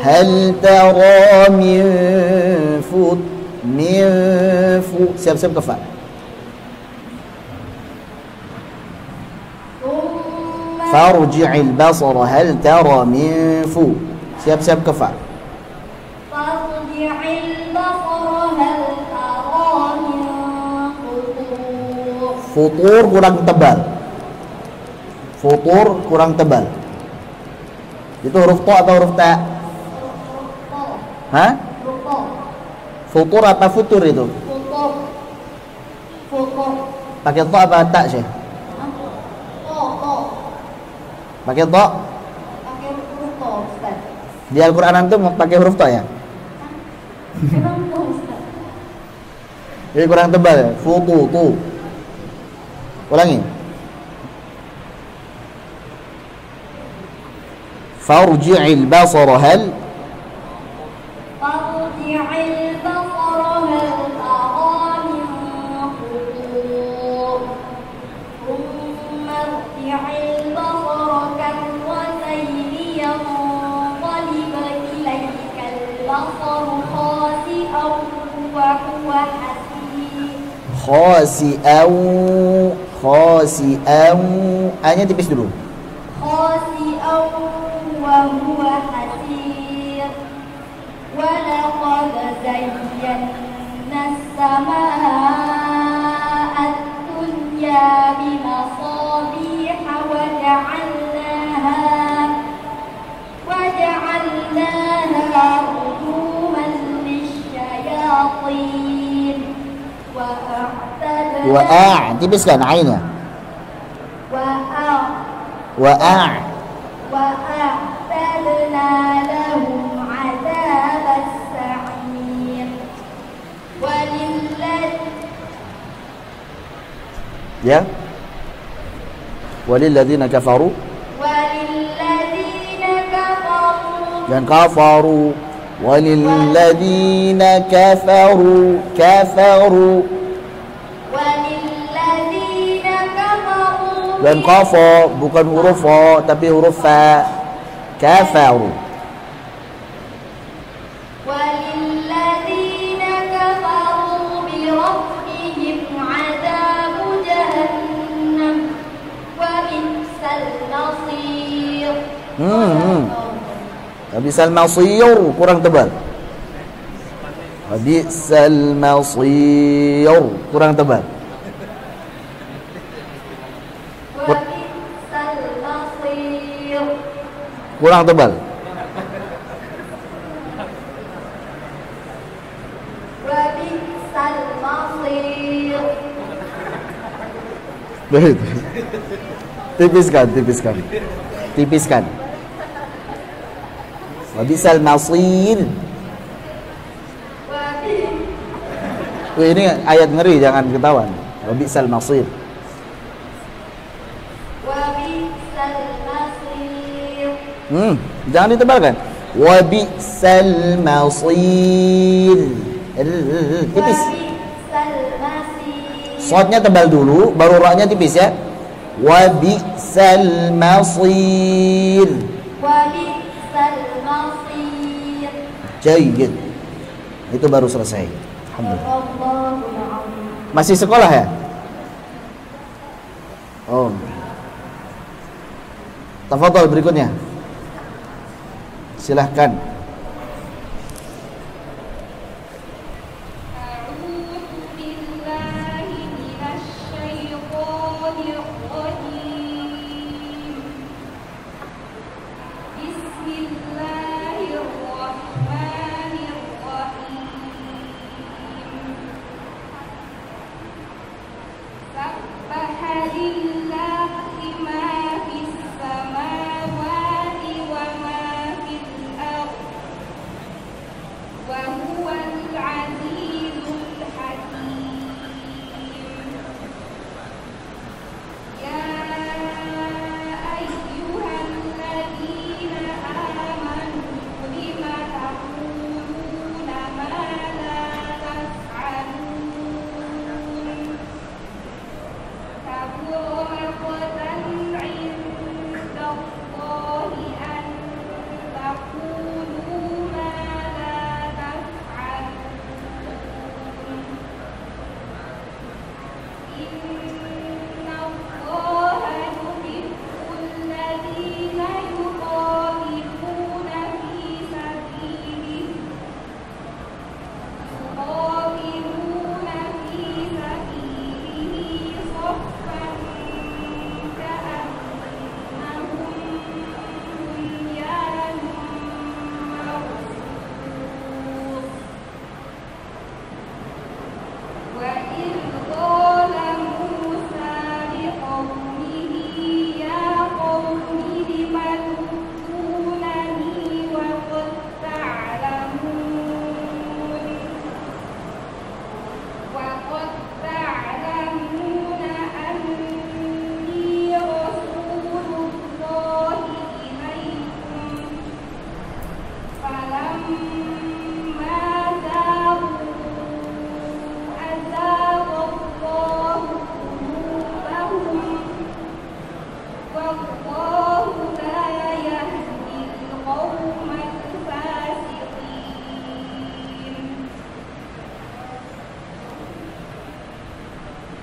هل ترى من siap-siap kafat farji'il basara hal tara min siap-siap kafat farji'il basara hal tara min futur kurang tebal futur kurang tebal itu huruf ta atau huruf ta? Hah? Futur apa futur itu? Futur. Pakai ta apa ta sih? Pakai ta? Pakai huruf ta, Ustaz. Di Al-Qur'an antum pakai huruf ta ya? Ini kurang tebal ya? Futu tu. Ulangi. Farji'il basara hal farji'il basara hal tara min futur thumma irji'il basara karratayni yanqalib ilayka al-basaru khasi'an wa huwa khasi'an A-nya tipis dulu khasi'an wa huwa hasir wa laqad zayyana as-samaa'a ad-dunya bimasabiha wa ja'alnaha rujuman lisyayatin wa tipiskan A-nya وأعتدنا لهم عذاب السعير وللذين كفروا dan kafaru وللذين كفروا dan kafa bukan huruf fa tapi huruf fa kafaru walilladzina kafaru bi rabbihim adzabu jahannam wa bi'sal masir bi'sal masir kurang tebal bi'sal masir kurang tebal kurang tebal tipiskan wabisal masir ini ayat ngeri jangan ketahuan wabisal masir jangan ditebalkan. Wa bi'sal masir. Tipis. Shadnya tebal dulu, baru ra-nya tipis ya. Wa bi'sal masir. Wa bi'sal masir. Jayyid. Itu baru selesai. Alhamdulillah. Masih sekolah ya? Oh. Tafadhol berikutnya. Silahkan.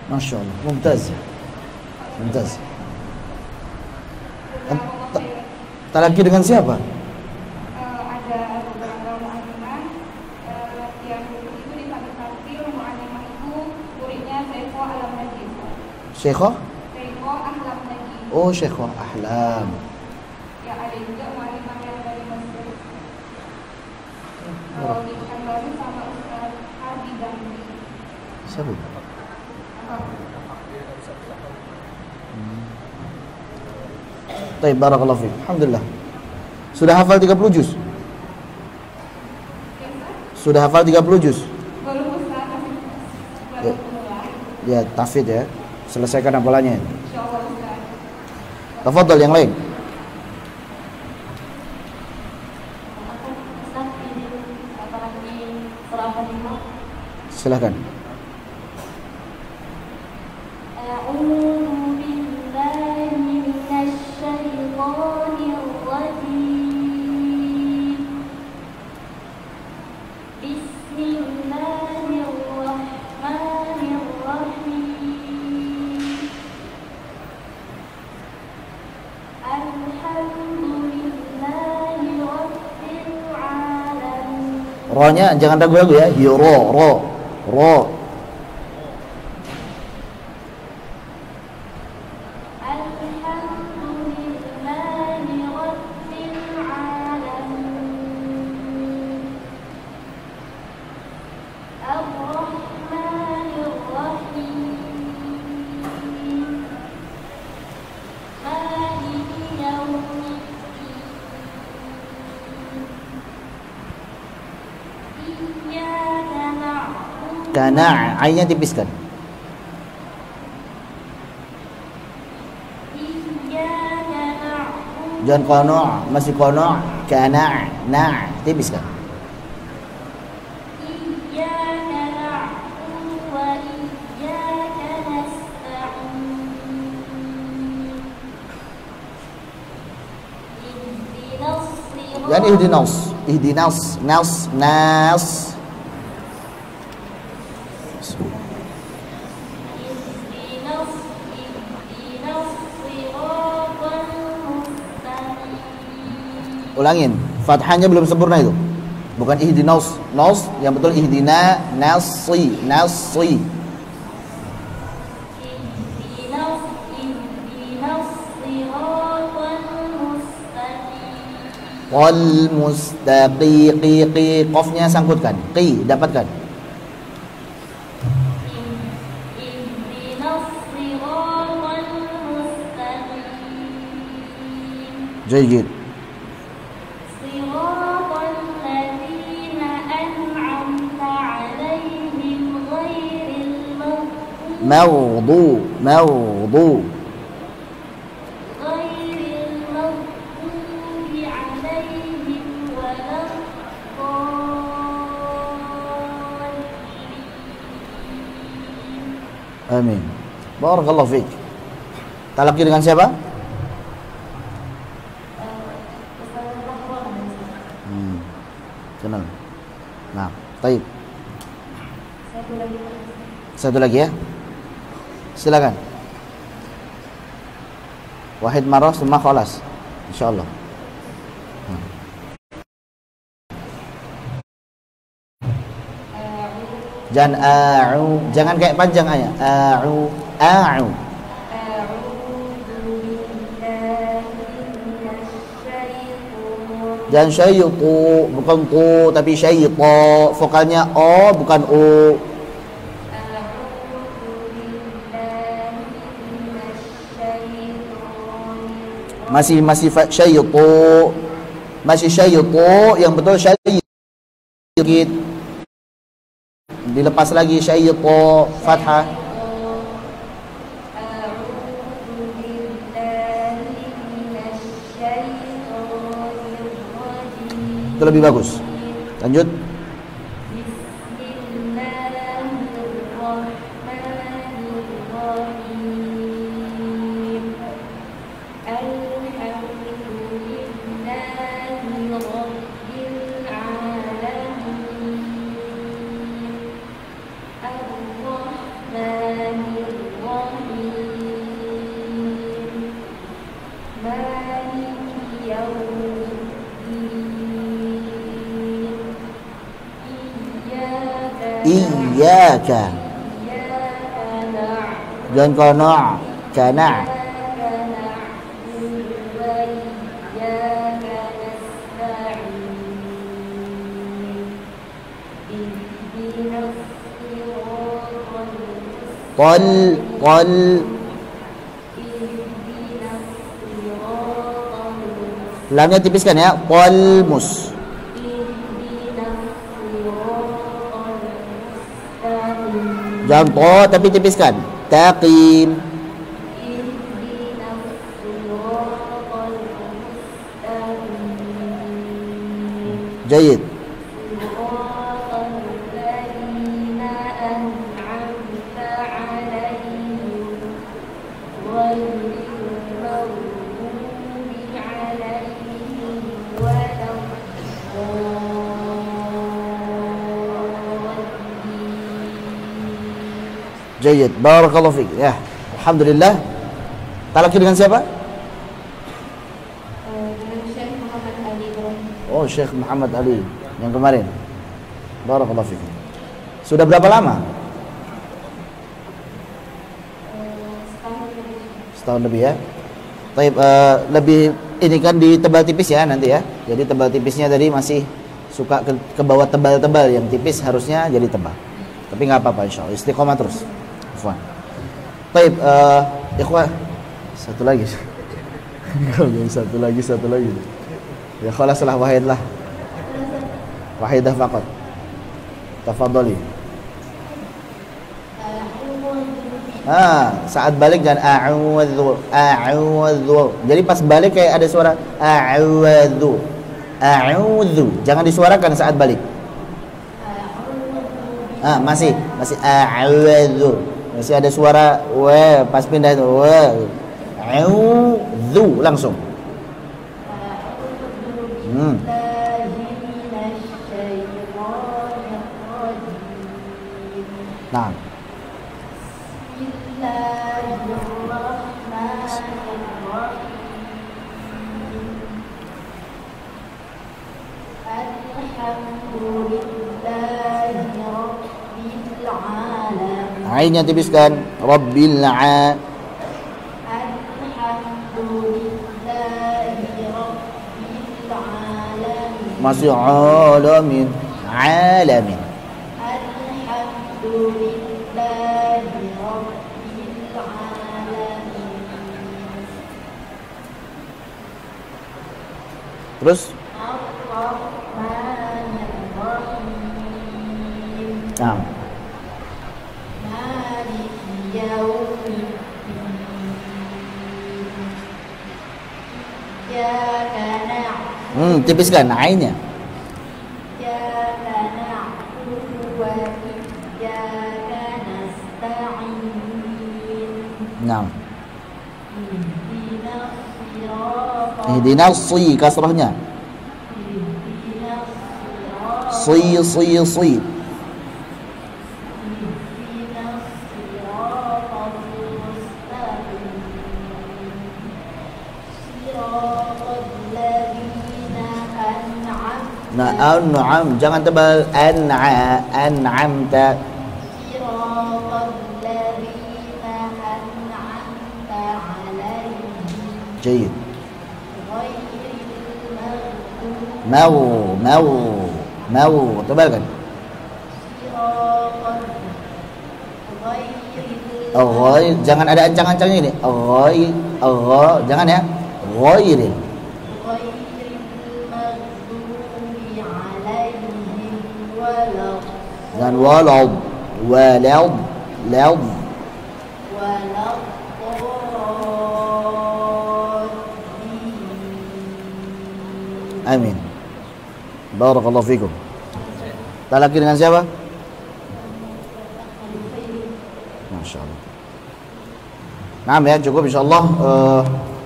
Masya Allah, mumtaz. Mumtaz. Talaki dengan siapa? Ada beberapa mu'allimah yang itu ditakdir mu'allimah itu muridnya Syekho Ahlam Najib. Syekho? Syekho Ahlam Najib. Oh, Syekho Ahlam. Ya, ada juga mu'allimah yang dari Mesir. Kalau di Pekanbaru sama Ustaz Hardi Damri. Siapa? Baik, barakallahu fiik. Alhamdulillah. Sudah hafal 30 juz? Sudah hafal 30 juz? Baru Ustaz Ya, ya tafid ya. Selesaikan hafalannya. Insyaallah Ustaz. Tafadhal yang lain. Ustaz ini apalagi surah Al-Fatihah. Silakan. A'udzu billahi minasy syaithanir rajim. Bismillahirrahmanirrahim. Alhamdulillahi rabbil alamin. Ro-nya jangan ragu-ragu ya. Ro. Alhamdulillahi rabbil alamin. Ar-Rahmanir Rahim. Maliki yaumiddin. Iyyaka na'budu Kana, ainnya tipiskan. Iyyaka na'budu Jangan kono, masih kono. Kana, na, tipiskan. Iyyaka na'budu wa iyyaka nasta'in. Ihdinas siratal Dan ihdinas, nas. ihdinas siratal mustaqim. Ulangin, fathahnya belum sempurna itu. Bukan ihdinas, yang betul ihdina nasi. Ihdinas siratal mustaqim. Wal mustaqiqi, qafnya sangkutkan. Qi, dapatkan. Ihdinas siratal mustaqim. Jayyid. Siratal ladzina an'amta 'alaihim ghairil maghdubi Mawdu. ghairil maghdubi 'alaihim waladdallin. Amin. Barakallahu fiik. Talaki dengan siapa? Kenal. Nah, baik. Satu lagi ya. Silakan. Wahid marah summa khalas. Insyaallah. Jangan kayak panjang ayat. A'u. A'udzu billahi minasy syaithanir Jangan syaitu, bukan tu tapi syaita. Vokalnya o bukan u. Masih syaitu. Masih syaitu, yang betul syait. Dilepas lagi syaitu fathah. Itu lebih bagus. Lanjut. Bismillahirrahmanirrahim. Iyyaka. Jangan kana. Kana. Qal lamnya tipiskan ya. Qalmus. Jangan to tapi tipiskan. Taqim. Jayid. Jayid, barakallahu fiik. Ya, alhamdulillah. Talaki dengan siapa? Dengan Syekh Muhammad Ali Ibrahim. Oh, Syekh Muhammad Ali yang kemarin. Barakallahu fiik. Sudah berapa lama? Setahun lebih ya. Taib, lebih ini kan ditebal tipis ya nanti ya. Jadi tebal tipisnya tadi masih suka ke bawah tebal-tebal, yang tipis harusnya jadi tebal. Tapi nggak apa-apa insyaallah. Istiqomah terus. Afwan. Taib, ikhwah, satu lagi. satu lagi. Ya khalas lah, wahidah faqat. Tafadhali. Saat balik jangan a'udzu. Jadi pas balik kayak ada suara a'udzu. Jangan disuarakan saat balik. Masih a'udzu. Masih ada suara wa pas pindah itu wa. A'udzu langsung. Nah. Ainnya tipiskan. Rabbil masih alamin. Alamin. Terus tipiskan ainnya. Nah. Ihdinas si kasrahnya. Si. Nah, an'am jangan tebal an'amta. Jayid. Mau tebalkan. Jangan ada ancang-ancangnya ini. Jangan ya. Ghairil. Dan walad. Amin. Barakallahu fikum. Talaki dengan siapa? Masya Allah. Nah ya cukup insyaallah.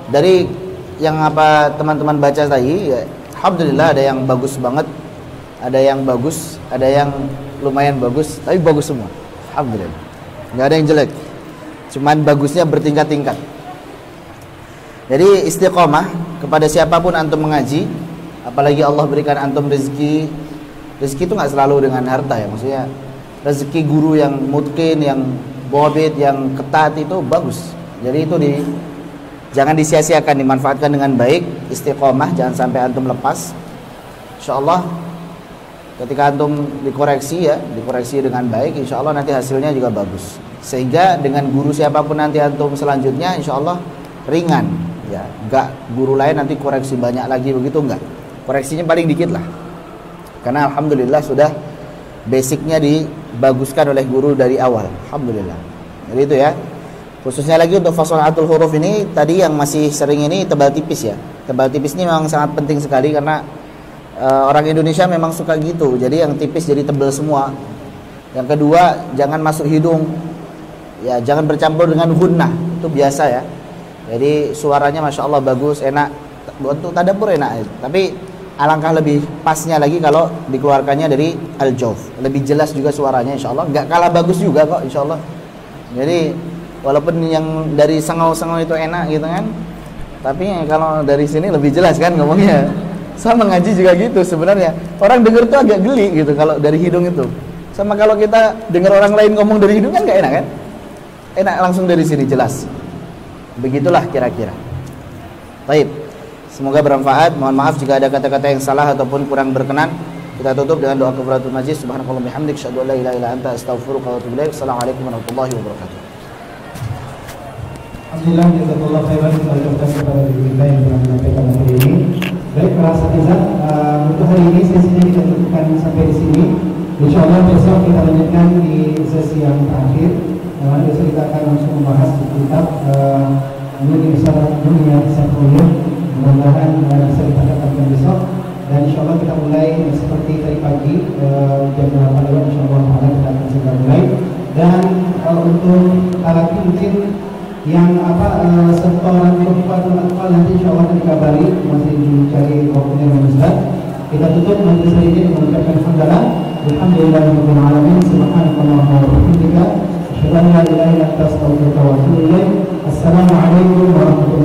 Dari yang apa teman-teman baca tadi ya, alhamdulillah ada yang bagus banget, ada yang bagus, ada yang lumayan bagus, tapi bagus semua. Alhamdulillah. Nggak ada yang jelek. Cuman bagusnya bertingkat-tingkat. Jadi istiqomah kepada siapapun antum mengaji, apalagi Allah berikan antum rezeki. Rezeki itu nggak selalu dengan harta ya, maksudnya rezeki guru yang mutqin, yang bobit, yang ketat itu bagus. Jadi itu jangan disia-siakan, dimanfaatkan dengan baik, istiqomah, jangan sampai antum lepas. Insyaallah ketika antum dikoreksi dengan baik, insyaallah nanti hasilnya juga bagus. Sehingga dengan guru siapapun nanti antum selanjutnya, insyaallah ringan. Ya, enggak guru lain nanti koreksi banyak lagi begitu, enggak. Koreksinya paling dikit lah. Karena alhamdulillah sudah basicnya dibaguskan oleh guru dari awal. Alhamdulillah. Jadi itu ya. Khususnya lagi untuk fasalatul huruf ini, tadi yang masih sering ini tebal tipis ya. Tebal tipis ini memang sangat penting sekali karena orang Indonesia memang suka gitu. Jadi yang tipis jadi tebal semua. Yang kedua, jangan masuk hidung. Ya, jangan bercampur dengan gunnah. Itu biasa ya. Jadi suaranya Masya Allah bagus, enak. Untuk tadabbur enak. Tapi alangkah lebih pasnya lagi kalau dikeluarkannya dari al-jawf. Lebih jelas juga suaranya Insya Allah. Nggak kalah bagus juga kok Insya Allah. Jadi walaupun yang dari sengau-sengau itu enak gitu kan, tapi kalau dari sini lebih jelas kan ngomongnya. Sama ngaji juga gitu sebenarnya. Orang denger tuh agak geli gitu kalau dari hidung itu. Sama kalau kita dengar orang lain ngomong dari hidung kan nggak enak kan? Enak langsung dari sini jelas. Begitulah kira-kira. Baik. Semoga bermanfaat. Mohon maaf jika ada kata-kata yang salah ataupun kurang berkenan. Kita tutup dengan doa kafaratul majlis. Subhanakallahumma bihamdik, asyhadu an la ilaha illa anta, astaghfiruka wa atubu ilaik. Assalamualaikum warahmatullahi wabarakatuh. Alhamdulillah, jazakallah khairan. Kita ucapkan kepada diri kita yang telah menyampaikan materi ini. Baik para asatizah, untuk hari ini sesinya kita cukupkan sampai di sini. Insyaallah besok kita lanjutkan di sesi yang terakhir. Besok kita akan langsung membahas kitab Dunia Satrullah. Mudah-mudahan bisa kita dapatkan besok. Dan insyaallah kita mulai seperti tadi pagi jam 8 lewat, insyaallah kita akan segera mulai. Dan untuk lagi mungkin yang setoran Tuhfatul Atfal nanti insyaallah akan dikabari, masih dicari waktunya dengan Ustaz. Kita tutup majelis hari ini dengan mengucapkan hamdalah. Alhamdulillahirabbil alamin. Subhanakallahumma wa bihamdika, asyhadu an la ilaha illa anta, astaghfiruka wa atubu ilaik. Assalamualaikum warahmatullahi wabarakatuh.